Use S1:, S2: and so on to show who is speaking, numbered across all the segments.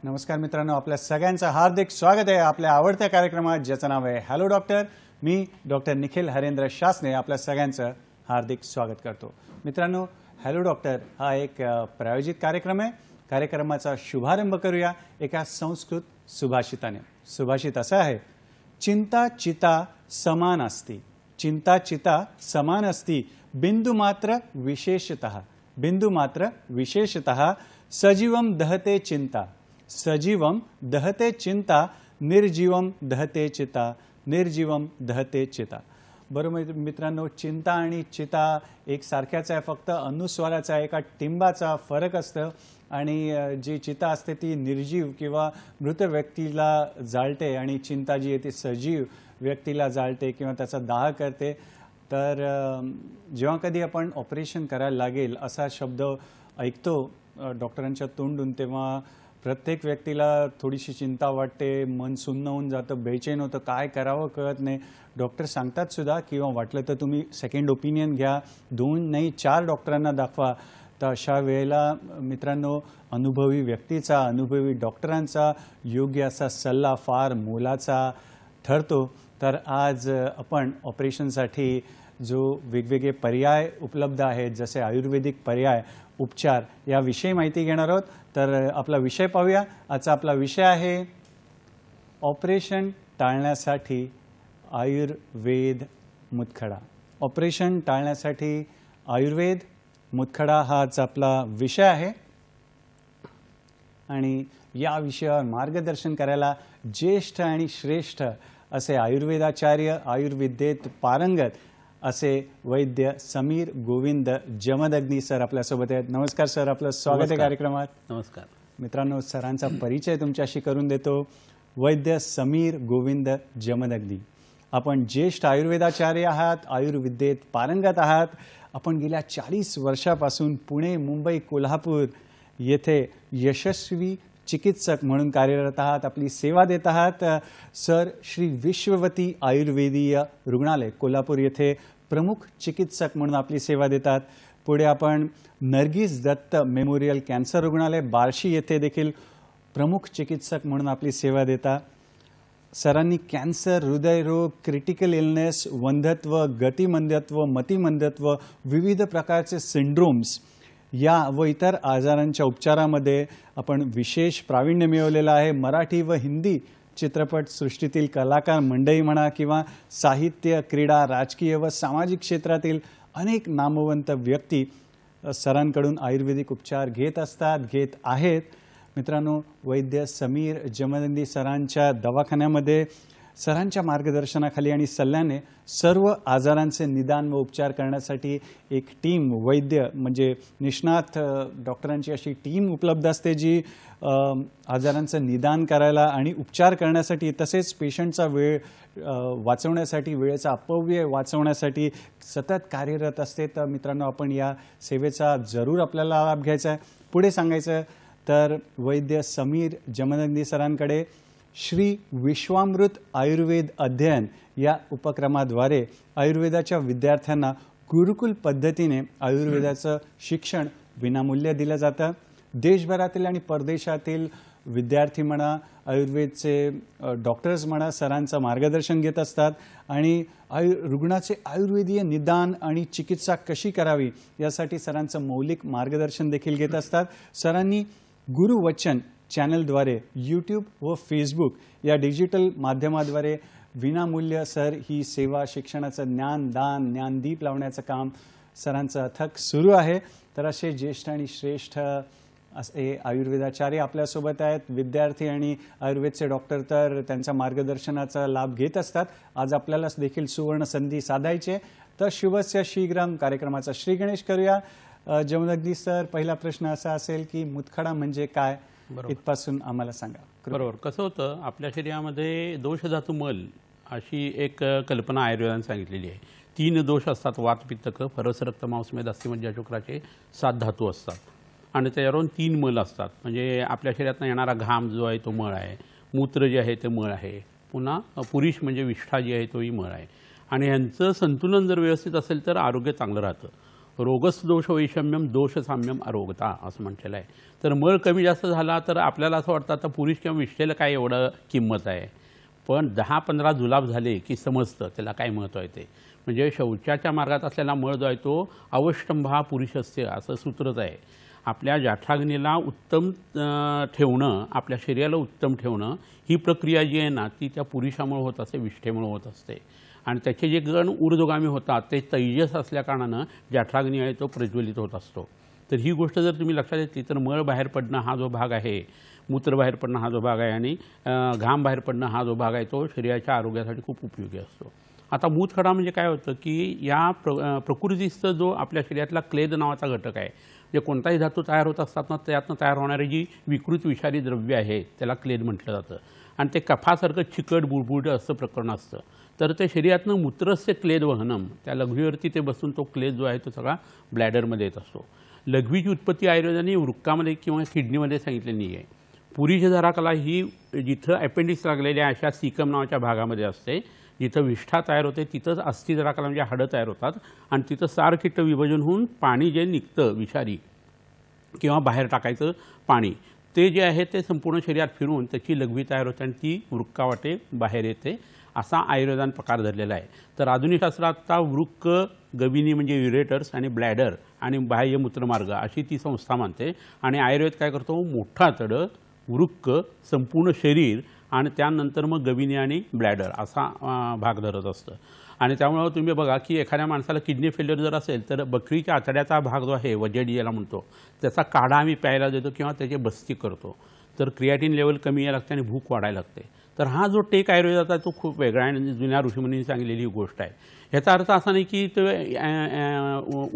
S1: नमस्कार मित्रांनो, आपल्या सगळ्यांचं हार्दिक स्वागत आहे आपल्या आवडत्या कार्यक्रमात ज्याचं नाव आहे हॅलो डॉक्टर. मी डॉक्टर निखिल हरेंद्र शासने आपल्या सगळ्यांचं हार्दिक स्वागत करतो. मित्रांनो, हॅलो डॉक्टर हा एक प्रायोजित कार्यक्रम आहे. कार्यक्रमाचा शुभारंभ करूया एका संस्कृत सुभाषिताने. सुभाषित असं आहे, चिंता चिता समान असती, चिंता चिता समान असती, बिंदु मात्र विशेषतः, बिंदु मात्र विशेषतः, सजीवम दहते चिंता, सजीवम दहते चिंता, निर्जीवम दहते चिता, निर्जीवम दहते चिता. बरोबर मित्रांनो, चिंता आणि चिता एक सारख्याच आहे, फक्त अनुस्वाराचा एका टिंबाचा फरक असतं. आणि जी चिता असते ती निर्जीव किंवा मृत व्यक्तीला जाळते आणि चिंता जी आहे ती सजीव व्यक्तीला जाळते किंवा त्याचा दाह करते. तर जेव्हा कधी आपण ऑपरेशन करायला लागेल असा शब्द ऐकतो डॉक्टरांच्या तोंडून, तेव्हा प्रत्येक व्यक्तीला थोडीशी चिंता वाटते, मन सुन्न होऊन जातं, बेचैन होतं, काय करावं कळत नाही. डॉक्टर सांगतात सुद्धा किंवा वाटलं तर तुम्ही सेकंड ओपिनियन घ्या, 2 नाही 4 डॉक्टरांना दाखवा. तर अशा वेळेला मित्रांनो, अनुभवी व्यक्तीचा, अनुभवी डॉक्टरांचा योग्य असा सल्ला फार मोलाचा ठरतो. तर आज आपण ऑपरेशनसाठी जो वेगवेगळे पर्याय उपलब्ध आहेत, जसे आयुर्वेदिक पर्याय उपचार, याविषयी माहिती घेणार आहोत. तर आपला विषय पाहूया. आजचा आपला विषय आहे ऑपरेशन टाळण्यासाठी आयुर्वेद मुतखडा. ऑपरेशन टाळण्यासाठी आयुर्वेद मुतखडा हा आज आपला विषय आहे. आणि या विषयावर मार्गदर्शन करायला ज्येष्ठ आणि श्रेष्ठ असे आयुर्वेदाचार्य, आयुर्विद्येत पारंगत असे वैद्य समीर गोविंद जमदग्नी सर आपल्यासोबत आहेत. नमस्कार सर, आपलं स्वागत आहे कार्यक्रमात.
S2: नमस्कार
S1: मित्रांनो, सरांचा परिचय तुमच्याशी करून देतो. वैद्य समीर गोविंद जमदग्नी, आपण ज्येष्ठ आयुर्वेदाचार्य आहात, आयुर्विद्येत पारंगत आहात. आपण गेल्या 40 वर्षापासून पुणे, मुंबई, कोल्हापूर येथे यशस्वी चिकित्सक म्हणून कार्यरत आहात, आपली सेवा देत आहात. सर श्री विश्ववती आयुर्वेदीय रुग्णालय कोल्हापूर येथे प्रमुख चिकित्सक म्हणून आपली सेवा देतात. पुढे आपण नर्गिस दत्त मेमोरियल कॅन्सर रुग्णालय बार्शी येथे देखील प्रमुख चिकित्सक म्हणून आपली सेवा देता. सरांनी कॅन्सर, हृदयरोग, क्रिटिकल इलनेस, वंध्यत्व, गतिमंदत्व, मतिमंदत्व, विविध प्रकारचे सिंड्रोम्स या व इतर आजारांच्या उपचारामध्ये आपण विशेष प्रावीण्य मिळवलेलं आहे. मराठी व हिंदी चित्रपट सृष्टीतील कलाकार मंडळी म्हणा किंवा साहित्य, क्रीडा, राजकीय व सामाजिक क्षेत्रातील अनेक नामवंत व्यक्ती सरांकडून आयुर्वेदिक उपचार घेत असतात, घेत आहेत. मित्रांनो, वैद्य समीर जमदग्नी सरांच्या दवाखान्यामध्ये सरांच्या मार्गदर्शनाखाली आणि सल्ल्याने सर्व आजारांचे निदान व उपचार करण्यासाठी एक टीम, वैद्य म्हणजे निष्णात डॉक्टरांची अशी टीम उपलब्ध असते, जी आजारांचं निदान करायला आणि उपचार करण्यासाठी, तसेच पेशंटचा वेळ वाचवण्यासाठी, वेळेचा अपव्यय वाचवण्यासाठी सतत कार्यरत असते. तर मित्रांनो, आपण या सेवेचा जरूर आपल्याला लाभ घ्यायचा आहे. पुढे सांगायचं तर वैद्य समीर जमदग्नी सरांकडे श्री विश्वामृत आयुर्वेद अध्ययन या उपक्रमाद्वारे आयुर्वेदाच्या विद्यार्थ्यांना गुरुकुल पद्धतीने आयुर्वेदाचं शिक्षण विनामूल्य दिलं जातं. देशभरातील आणि परदेशातील विद्यार्थी म्हणा, आयुर्वेदचे डॉक्टर्स म्हणा, सरांचं मार्गदर्शन घेत असतात आणि रुग्णाचे आयुर्वेदीय निदान आणि चिकित्सा कशी करावी यासाठी सरांचं मौलिक मार्गदर्शन देखील घेत असतात. सरांनी गुरुवचन चॅनलद्वारे यूट्यूब व फेसबुक या डिजिटल माध्यमाद्वारे विनामूल्य सर ही सेवा, शिक्षणाचं ज्ञानदान, ज्ञानदीप लावण्याचं काम सरांचं अथक सुरू आहे. तर असे ज्येष्ठ आणि श्रेष्ठ असे आयुर्वेदाचार्य आपल्यासोबत आहेत. विद्यार्थी आणि आयुर्वेदचे डॉक्टर तर त्यांच्या मार्गदर्शनाचा लाभ घेत असतात. आज आपल्याला देखील सुवर्ण संधी साधायची आहे. शुभस्य शीघ्रम कार्यक्रमाचा श्री गणेश करूया. जमदग्नी सर, पहिला प्रश्न असा असेल की मुतखडा म्हणजे काय, इथपासून आम्हाला सांगा.
S2: बरोबर. कसं होतं, आपल्या शरीरामध्ये दोष धातू मल अशी एक कल्पना आयुर्वेदाने सांगितलेली आहे. 3 दोष असतात: वात, पित्त, कफ. रस, रक्त, मांस, मेद, अस्थि, मज्जा, शुक्राचे 7 धातू असतात आणि त्याच्यावरून 3 मल असतात. म्हणजे आपल्या शरीरातून येणारा घाम जो आहे तो मळ आहे, मूत्र जे आहे ते मळ आहे, पुन्हा पुरुष म्हणजे विष्ठा जी आहे तोही मळ आहे. आणि ह्यांचं संतुलन जर व्यवस्थित असेल तर आरोग्य चांगलं राहतं. रोगस दोष वैषम्यम दोष साम्यम अरोगता असं म्हटलेलं आहे. तर मळ कमी जास्त झाला तर आपल्याला असं वाटतं आता पुरुष किंवा विष्ठेला काय एवढं किंमत आहे, पण 10-15 जुलाब झाले की समजतं त्याला काय महत्त्व आहे ते. म्हणजे शौचाच्या मार्गात असलेला मळ जो आहे तो अवष्टंभा पुरुषस्य असं सूत्रच आहे. आपल्या जठराग्नीला उत्तम ठेवणं, आपल्या शरीराला उत्तम ठेवणं, ही प्रक्रिया जी आहे ना ती त्या पुरुषामुळे होत असते, विष्ठेमुळे होत असते. आणि त्याचे जे गण ऊर्ध्वगामी होतात ते तेजस असल्याकारणानं जठराग्नी आहे तो प्रज्वलित होत असतो. तर ही गोष्ट जर तुम्ही लक्षात घेतली तर मळ बाहेर पडणं हा जो भाग आहे, मूत्र बाहेर पडणं हा जो भाग आहे आणि घाम बाहेर पडणं हा जो भाग आहे तो शरीराच्या आरोग्यासाठी खूप उपयोगी असतो. आता मूतखडा म्हणजे काय होतं की या प्रकृतीस्थ जो आपल्या शरीरातला क्लेद नावाचा घटक आहे, जे कोणताही धातू तयार होत असतात ना त्यातनं तयार होणारी जी विकृत विषारी द्रव्य आहे त्याला क्लेद म्हटलं जातं. आणि ते कफासारखं चिकट बुडबुड असं प्रकरण असतं. तर ते शरीरातनं मूत्रस्य क्लेद वहनम, त्या लघवीवरती ते बसून तो क्लेद जो आहे तो सगळा ब्लॅडरमध्ये येत असतो. लघवीची उत्पत्ती आयुर्वेदाने वृक्कामध्ये किंवा किडनीमध्ये सांगितलेली आहे. पुरीश धराकला ही जिथं अपेंडिक्स लागलेल्या अशा सीकम नावाच्या भागामध्ये असते, जिथं विष्ठा तयार होते तिथंच अस्थि धराकला म्हणजे हाडं तयार होतात आणि तिथं सारखिट्ट विभाजन होऊन पाणी जे निघतं विषारी किंवा बाहेर टाकायचं पाणी ते जे आहे ते संपूर्ण शरीरात फिरून त्याची लघवी तयार होते आणि ती वृक्कावाटे बाहेर येते, असा आयुर्वेदाने प्रकार धरलेला आहे. तर आधुनिक शास्त्रात आता वृक्क, गविनी म्हणजे युरेटर्स आणि ब्लॅडर आणि बाह्य मूत्रमार्ग अशी ती संस्था मानते. आणि आयुर्वेद काय करतो, मोठा तड, वृक्क, संपूर्ण शरीर आणि त्यानंतर मग गविनी आणि ब्लॅडर असा भाग धरत असतं. आणि त्यामुळं तुम्ही बघा की एखाद्या माणसाला किडनी फेल्युअर जर असेल तर बकरीच्या आतड्याचा भाग जो आहे वजडी याला म्हणतो, त्याचा काढा आम्ही प्यायला देतो किंवा त्याची बस्ती करतो. तर क्रिएटिन लेवल कमी यायला लागते आणि भूक वाढायला लागते. तर हा जो टेक आयुर्वेदाचा आहे तो खूप वेगळा आहे आणि जुन्या ऋषीमुनींनी सांगितलेली गोष्ट आहे. ह्याचा अर्थ असा नाही की तो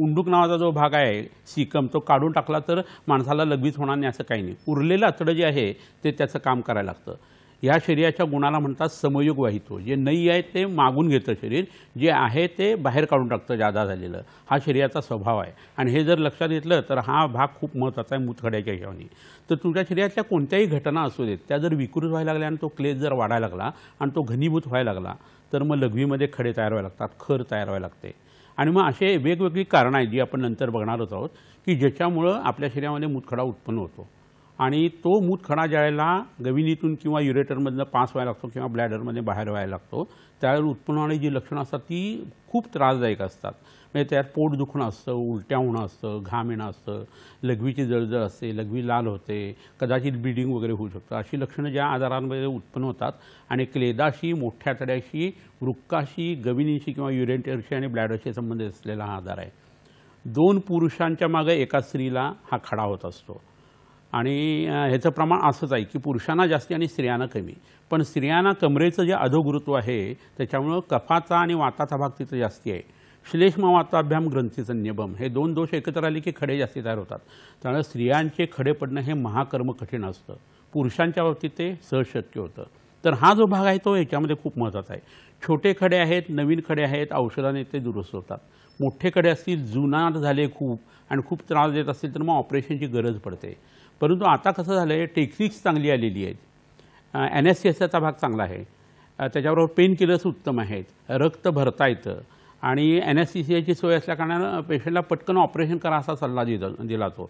S2: उंडूक नावाचा जो भाग आहे सीकम तो काढून टाकला तर माणसाला लगेच होणार नाही असं काही नाही. उरलेलं आतडं जे आहे ते त्याचं काम करायला लागतं. या शरीराच्या गुणाला म्हणतात समयोग वाहितो. जे नाही आहे ते मागून घेतं शरीर, जे आहे ते बाहेर काढून टाकतं जादा झालेलं. हा शरीराचा स्वभाव आहे. आणि हे जर लक्षात घेतलं तर हा भाग खूप महत्त्वाचा आहे मूतखड्याच्या हिशोबाने. तर तुमच्या शरीरातल्या कोणत्याही घटना असू देत त्या जर विकृत व्हायला लागल्या आणि तो क्लेद जर वाढायला लागला आणि तो घनीभूत व्हायला लागला तर मग लघवीमध्ये खडे तयार व्हायला लागतात, खर तयार व्हायला लागते. आणि मग असे वेगवेगळी कारणं आहेत जी आपण नंतर बघणारच आहोत की ज्याच्यामुळं आपल्या शरीरामध्ये मूतखडा उत्पन्न होतो. आणि तो मूतखडा ज्यावेळेला गविनीतून किंवा युरेटरमधनं पास व्हायला लागतो किंवा ब्लॅडरमध्ये बाहेर व्हायला लागतो त्यावेळेला उत्पन्न होणारी जी लक्षणं असतात ती खूप त्रासदायक असतात. म्हणजे त्यात पोट दुखणं असतं, उलट्या होणं असतं, घाम येणं असतं, लघवीची जळजळ असते, लघवी लाल होते, कदाचित ब्लिडिंग वगैरे होऊ शकतं. अशी लक्षणं ज्या आजारांमध्ये उत्पन्न होतात आणि क्लेदाशी, मोठ्या तड्याशी, वृक्काशी, गविनीशी किंवा युरेटरशी आणि ब्लॅडरशी संबंधित असलेला हा आजार आहे. 2 पुरुषांच्या मागे एका स्त्रीला हा खडा होत असतो. आणि ह्याचं प्रमाण असंच आहे की पुरुषांना जास्ती आणि स्त्रियांना कमी. पण स्त्रियांना कमरेचं जे अधोगुरुत्व आहे त्याच्यामुळं कफाचा आणि वाताचा भाग तिथं जास्ती आहे. श्लेष्म वाताभ्याम ग्रंथीचं नियबम हे 2 दोष एकत्र आले की खडे जास्ती तयार होतात. त्यामुळे स्त्रियांचे खडे पडणं हे महाकर्म कठीण असतं, पुरुषांच्या बाबतीत ते सहज शक्य होतं. तर हा जो भाग आहे तो ह्याच्यामध्ये खूप महत्त्वाचा आहे. छोटे खडे आहेत, नवीन खडे आहेत, औषधाने ते दुरुस्त होतात. मोठे खडे असतील, जुनाट झाले खूप आणि खूप त्रास देत असतील तर मग ऑपरेशनची गरज पडते. परंतु आता कसं झालं आहे, टेक्निक्स चांगली आलेली आहेत. एनेस्थेसियाचा भाग चांगला आहे, त्याच्याबरोबर पेन किलर्स उत्तम आहेत, रक्त भरता येतं आणि एनेस्थेसियाची सोय असल्याकारणानं पेशंटला पटकन ऑपरेशन करा असा सल्ला दिला जातो.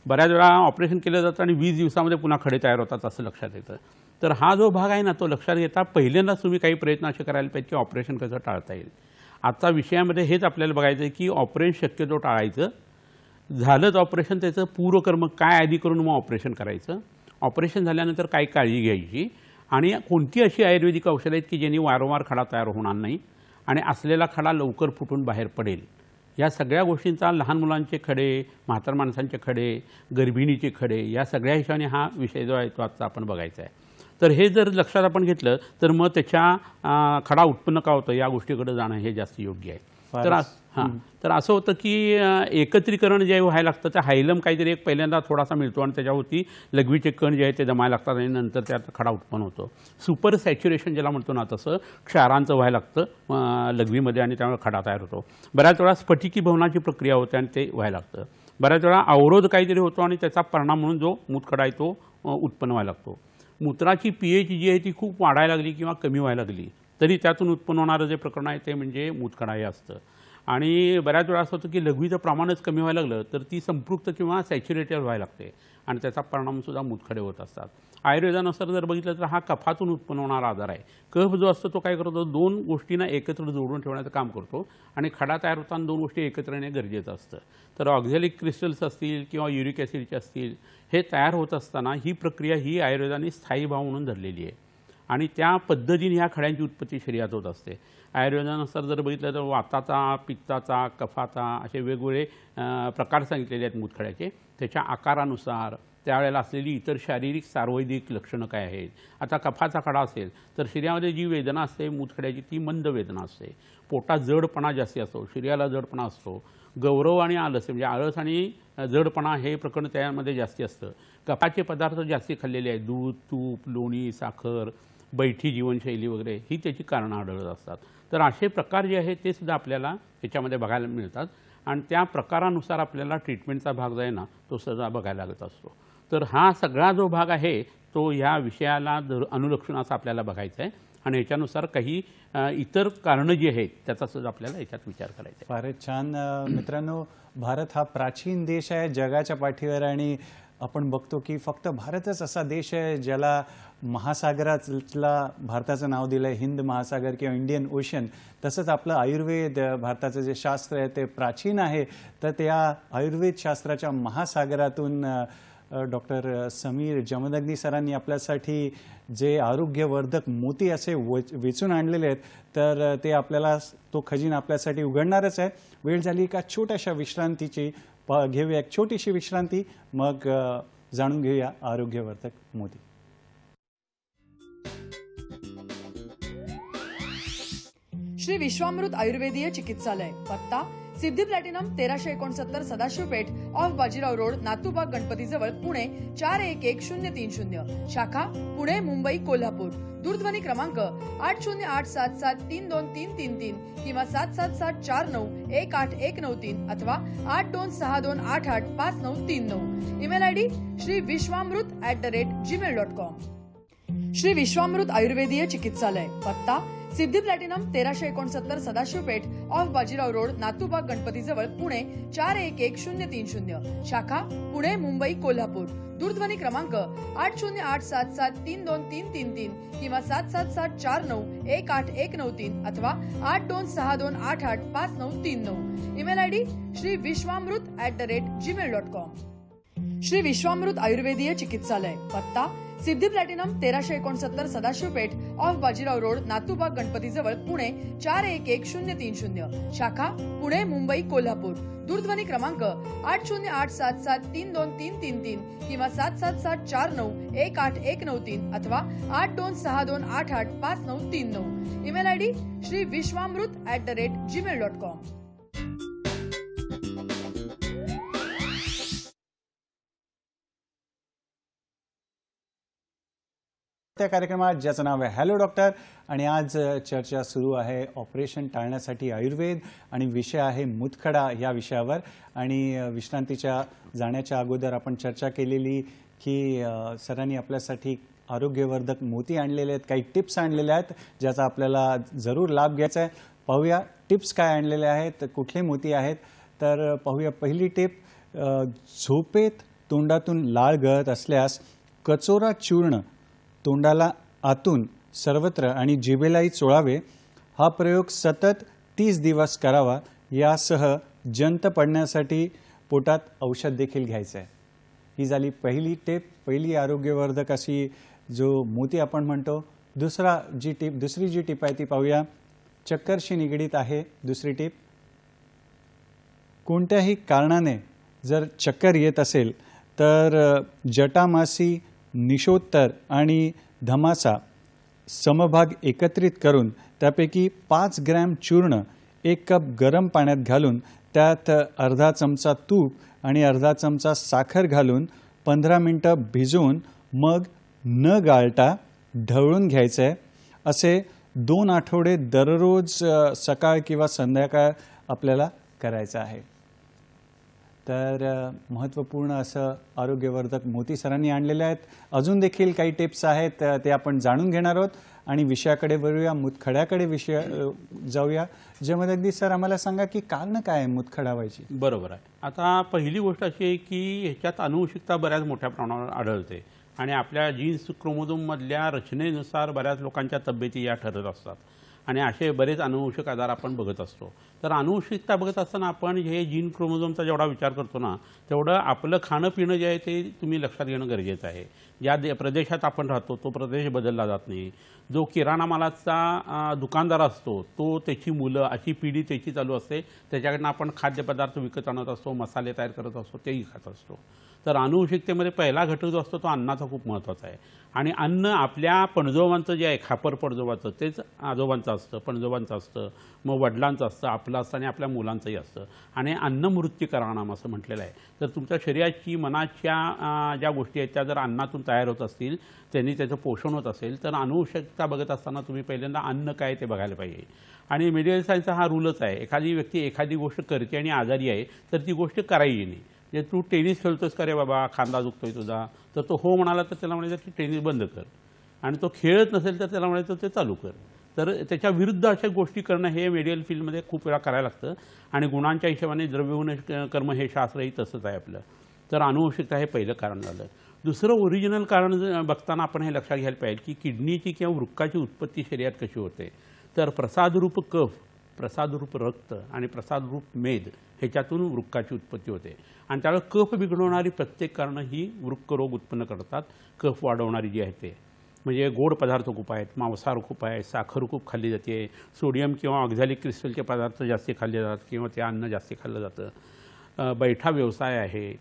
S2: बऱ्याच वेळा ऑपरेशन केलं जातं आणि 20 दिवसामध्ये पुन्हा खडे तयार होतात असं लक्षात येतं. तर हा जो भाग आहे ना तो लक्षात घेता पहिल्यांदाच तुम्ही काही प्रयत्न असे करायला पाहिजे की ऑपरेशन कसं टाळता येईल. आता विषयामध्ये हेच आपल्याला बघायचं आहे की ऑपरेशन शक्यतो टाळायचं. झालंच ऑपरेशन त्याचं पूर्वकर्म काय आधी करून मग ऑपरेशन करायचं, ऑपरेशन झाल्यानंतर काय काळजी घ्यायची आणि कोणती अशी आयुर्वेदिक औषधं आहेत की ज्यांनी वारंवार खडा तयार होणार नाही आणि असलेला खडा लवकर फुटून बाहेर पडेल. या सगळ्या गोष्टींचा लहान मुलांचे खडे, म्हातार माणसांचे खडे, गर्भिणीचे खडे या सगळ्या हिशोबाने हा विषय जो आहे तो आजचा आपण बघायचा आहे. तर हे जर लक्षात आपण घेतलं तर मग त्याच्या खडा उत्पन्न का होतं या गोष्टीकडे जाणं हे जास्त योग्य आहे. तर असं होतं की एकत्रीकरण जे व्हायला लागतं ते हायलम काहीतरी एक पहिल्यांदा थोडासा मिळतो आणि त्याच्यावरती लघवीचे कण जे आहे ते जमायला लागतात आणि नंतर त्यात खडा उत्पन्न होतो. सुपर सॅच्युरेशन ज्याला म्हणतो ना तसं क्षारांचं व्हायला लागतं लघवीमध्ये आणि त्यामुळे खडा तयार होतो. बऱ्याच वेळा स्फटिकी भवनाची प्रक्रिया होते आणि ते व्हायला लागतं. बऱ्याच वेळा अवरोध काहीतरी होतो आणि त्याचा परिणाम म्हणून जो मूतखडा आहे तो उत्पन्न व्हायला लागतो. मूत्राची pH जी आहे ती खूप वाढायला लागली किंवा कमी व्हायला लागली तरी त्यातून उत्पन्न होणारं जे प्रकरण आहे ते म्हणजे मूतखडा हे असतं. आणि बऱ्याच वेळा असं होतं की लघवीचं प्रमाणच कमी व्हायला लागलं तर ती संपृक्त किंवा सॅच्युरेटेड व्हायला लागते आणि त्याचा परिणामसुद्धा मूतखडे होत असतात. आयुर्वेदानुसार जर बघितलं तर हा कफातून उत्पन्न होणारा आजार आहे. कफ जो असतो तो काय करतो, दोन गोष्टींना एकत्र जोडून ठेवण्याचं काम करतो आणि खडा तयार होताना दोन गोष्टी एकत्र येणे गरजेचं असतं. तर ऑक्झॅलिक क्रिस्टल्स असतील किंवा युरिक ॲसिडचे असतील हे तयार होत असताना ही प्रक्रिया ही आयुर्वेदाने स्थायी भाव म्हणून धरलेली आहे आणि त्या पद्धतीने ह्या खड्यांची उत्पत्ती शरीरात होत असते. आयुर्वेदानुसार जर बघितलं तर वाताचा, पित्ताचा, कफाचा असे वेगवेगळे प्रकार सांगितलेले आहेत मूतखड्याचे. त्याच्या आकारानुसार त्यावेळेला असलेली इतर शारीरिक सार्वैदिक लक्षणं काय आहेत. आता कफाचा खडा असेल तर शरीरामध्ये जी वेदना असते मूतखड्याची ती मंद वेदना असते. पोटात जडपणा जास्ती असतो, शरीराला जडपणा असतो. गौरव आणि आलस्य म्हणजे आळस आणि जडपणा हे प्रकरण त्यामध्ये जास्ती असतं. कफाचे पदार्थ जास्ती खाल्लेले आहेत, दूध, तूप, लोणी, साखर, बैठी जीवनशैली वगैरे ही त्याची कारणं आढळत असतात. तर असे प्रकार जे आहेत ते सुद्धा आपल्याला याच्यामध्ये बघायला मिळतात आणि त्या प्रकारानुसार आपल्याला ट्रीटमेंटचा भाग जो आहे ना तो सुद्धा बघायला लागत असतो. तर हा सगळा जो भाग आहे तो ह्या विषयाला अनुलक्षून असा आपल्याला बघायचा आहे आणि याच्यानुसार काही इतर कारणं जी आहेत त्याचा सुद्धा आपल्याला याच्यात विचार करायचा आहे.
S1: फारच छान. मित्रांनो, भारत हा प्राचीन देश आहे जगाच्या पाठीवर आणि आपण बघतो की फक्त भारतच असा देश आहे ज्याला महासागरातला भारताचं नाव दिलं आहे, हिंद महासागर किंवा इंडियन ओशन. तसंच आपलं आयुर्वेद भारताचं जे शास्त्र आहे ते प्राचीन आहे. तर त्या आयुर्वेद शास्त्राच्या महासागरातून डॉक्टर समीर जमदग्नी सरांनी आपल्यासाठी जे आरोग्यवर्धक मोती असे वेचून आणलेले आहेत तर ते आपल्याला तो खजिना आपल्यासाठी उघडणारच आहे. वेळ झाली एका छोट्याशा विश्रांतीची. घेऊया एक छोटीशी विश्रांती, मग जाणून घेऊया आरोग्यवर्धक मोती.
S3: श्री विश्वामृत आयुर्वेदीय चिकित्सालय, पत्ता Siddhi platinum 1369 Sadashiv Peth off Bajirao road, Natubag Ganpati जवळ, पुणे 411030. शाखा पुणे, मुंबई, कोल्हापूर. दूरध्वनी क्रमांक 8087732333 किंवा 7774918193 अथवा 8262885939. Email ID shriviswamrut@gmail.com. Shri Vishwamrut आयुर्वेदीय चिकित्सालय, पत्ता Siddhi platinum 1369 Sadashiv Peth off Bajirao road, Natubag Ganpati जवळ, पुणे 411030. शाखा पुणे, मुंबई, कोल्हापूर. दूरध्वनी क्रमांक 8087732333 किंवा 7774918193 अथवा 8262885939. Email ID shriviswamrut@gmail.com. Shri Vishwamrut आयुर्वेदीय चिकित्सालय, पत्ता Siddhi platinum 1369 Sadashiv Peth off Bajirao road, Natubag Ganpati जवळ, पुणे 411030. शाखा पुणे, मुंबई, कोल्हापूर. दूरध्वनी क्रमांक 8087732333 किंवा 7774918193 अथवा 8262885939. Email ID shriviswamrut@gmail.com.
S1: त्या कार्यक्रमात ज्याचं नाव आहे हॅलो डॉक्टर आणि आज चर्चा सुरू आहे ऑपरेशन टाळण्यासाठी आयुर्वेद आणि विषय आहे मूतखडा या विषयावर. आणि विश्रांतीच्या जाण्याच्या अगोदर आपण चर्चा केलेली की सरांनी आपल्यासाठी आरोग्यवर्धक मोती आणलेले आहेत, काही टिप्स आणलेल्या आहेत ज्याचा आपल्याला जरूर लाभ घ्यायचा आहे. पाहूया टिप्स काय आणलेले आहेत, कुठले मोती आहेत. तर पाहूया पहिली टिप. झोपेत तोंडातून लाळ गळत असल्यास कचोरा चूर्ण तोंडाला आतून सर्वत्र आणि जिभेलाही चोळावे. हा प्रयोग सतत 30 दिवस करावा. यासह जंत पडण्यासाठी पोटात औषध देखील घ्यायचं आहे. ही झाली पहिली टिप, पहिली आरोग्यवर्धक अशी जो मोती आपण म्हणतो. दुसरी जी टिप आहे ती पाहूया. चक्करशी निगडीत आहे दुसरी टिप. कोणत्याही कारणाने जर चक्कर येत असेल तर जटामासी, निशोत्तर आणि धमासा समभाग एकत्रित करून त्यापैकी 5 ग्रॅम चूर्ण 1 कप गरम पाण्यात घालून त्यात अर्धा चमचा तूप आणि अर्धा चमचा साखर घालून 15 मिनटं भिजवून मग न गाळता ढवळून घ्यायचं आहे. असे 2 आठवडे दररोज सकाळ किंवा संध्याकाळ आपल्याला करायचं आहे. तर महत्त्वपूर्ण असं आरोग्यवर्धक मोती सरांनी आणलेले आहेत. अजून देखील काही टिप्स आहेत ते आपण जाणून घेणार आहोत आणि विषयाकडे वळूया, मुतखड्याकडे जाऊया. जमदग्नी सर, आम्हाला सांगा की कारण काय आहे मुतखडा व्हायची?
S2: बरोबर आहे. आता पहिली गोष्ट अशी आहे की ह्याच्यात अनुवंशिकता बऱ्याच मोठ्या प्रमाणावर आढळते आणि आपल्या जीन्स क्रोमोझोममधल्या रचनेनुसार बऱ्याच लोकांच्या तब्येती या ठरत असतात आणि असे बरेच अनुवंशिक आजार आपण बघत असतो. तर अनुवंशिकता बघत असताना आपण हे जीन क्रोमोझोमचा जेवढा विचार करतो ना, तेवढं आपलं खाणं पिणं जे आहे ते तुम्ही लक्षात घेणं गरजेचं आहे. ज्या प्रदेशात आपण राहतो तो प्रदेश बदलला जात नाही. जो किराणा मालाचा दुकानदार असतो तो, त्याची मुलं, अशी पिढी त्याची चालू असते. त्याच्याकडनं आपण खाद्यपदार्थ विकत आणत असतो, मसाले तयार करत असतो, तेही खात असतो. तर अनुवंशिकतेमध्ये पहिला घटक जो असतो तो अन्नाचा खूप महत्त्वाचा आहे. आणि अन्न आपल्या पणजोबांचं जे आहे, खापर पणजोबाचं, तेच आजोबांचं असतं, पणजोबांचं असतं, मग वडिलांचं असतं, आपलं असतं आणि आपल्या मुलांचंही असतं. आणि अन्नमृत्तिकराणाम असं म्हटलेलं आहे. तर तुमच्या शरीराची, मनाच्या ज्या गोष्टी आहेत त्या जर अन्नातून तयार होत असतील, त्यांनी त्याचं पोषण होत असेल, तर अनुवंशिकता बघत असताना तुम्ही पहिल्यांदा अन्न काय ते बघायला पाहिजे. आणि मेडिकल सायन्सचा हा रूलच आहे, एखादी व्यक्ती एखादी गोष्ट करते आणि आजारी आहे तर ती गोष्ट करायची नाही. म्हणजे तू टेनिस खेळतोस का रे बाबा, खांदा दुखतोय तुझा, तर तो हो म्हणाला तर त्याला म्हणायचं की टेनिस बंद कर. आणि तो खेळत नसेल तर त्याला म्हणायचं ते चालू कर. तर त्याच्या विरुद्ध अशा गोष्टी करणं हे मेडिकल फील्डमध्ये खूप वेळा करायला लागतं. आणि गुणांच्या हिशोबाने द्रव्यगुण कर्म हे शास्त्रही तसंच आहे आपलं. तर अनुवंशिकता हे पहिलं कारण झालं. दुसरं ओरिजिनल कारण बघताना आपण हे लक्षात घ्यायला पाहिजे की किडनीची किंवा वृक्काची उत्पत्ती शरीरात कशी होते. तर प्रसादरूप कफ, प्रसादरूप रक्त आणि प्रसादरूप मेद ह्याच्यातून वृक्काची उत्पत्ती होते. आणि त्यावेळेस कफ बिघडवणारी प्रत्येक कारणं ही वृक्करोग उत्पन्न करतात. कफ वाढवणारी जी आहे ते म्हणजे गोड पदार्थ खूप आहेत, मांसाहार खूप आहे, साखर खूप खाल्ली जाते, सोडियम किंवा ऑक्झॅलिक क्रिस्टलचे पदार्थ जास्ती खाल्ले जातात किंवा ते अन्न जास्ती खाल्लं जातं. बैठा व्यवसाय आहे,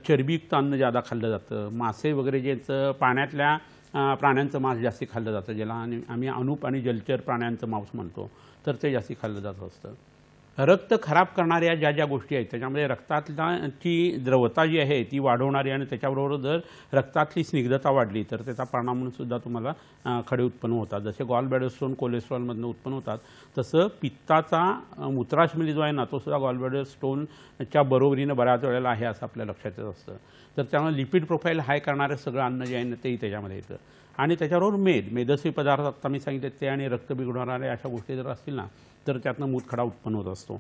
S2: चरबीयुक्त अन्न जादा खाल्लं जातं, मासे वगैरे ज्याचं पाण्यातल्या प्राण्यांचं मांस जास्ती खाल्लं जातं, ज्याला आम्ही अनुप आणि जलचर प्राण्यांचं मांस म्हणतो, तर ते जास्ती खाल्लं जात असतं. रक्त खराब करणाऱ्या ज्या ज्या गोष्टी आहेत त्याच्यामध्ये रक्तातली द्रवता जी आहे ती वाढवणारी आणि त्याच्याबरोबर जर रक्तातली स्निग्धता वाढली तर त्याचा परिणाम म्हणून सुद्धा तुम्हाला खडे उत्पन्न होतात. जसे गॉल ब्लॅडर स्टोन कोलेस्ट्रॉलमधनं उत्पन्न होतात, तसं पित्ताचा मूत्राशमिली जो आहे ना तो सुद्धा गॉल ब्लॅडर स्टोनच्या बरोबरीनं बऱ्याच वेळेला आहे असं आपल्या लक्षात येत असतं. तर त्यामुळे लिपिड प्रोफाईल हाय करणारं सगळं अन्न जे आहे ना तेही त्याच्यामध्ये येतं. आणि त्याच्याबरोबर मेदस्वी पदार्थ आत्ता मी सांगितले ते आणि रक्त बिघडवणारे अशा गोष्टी जर असतील ना तर त्यातनं मूतखडा उत्पन्न होत असतो.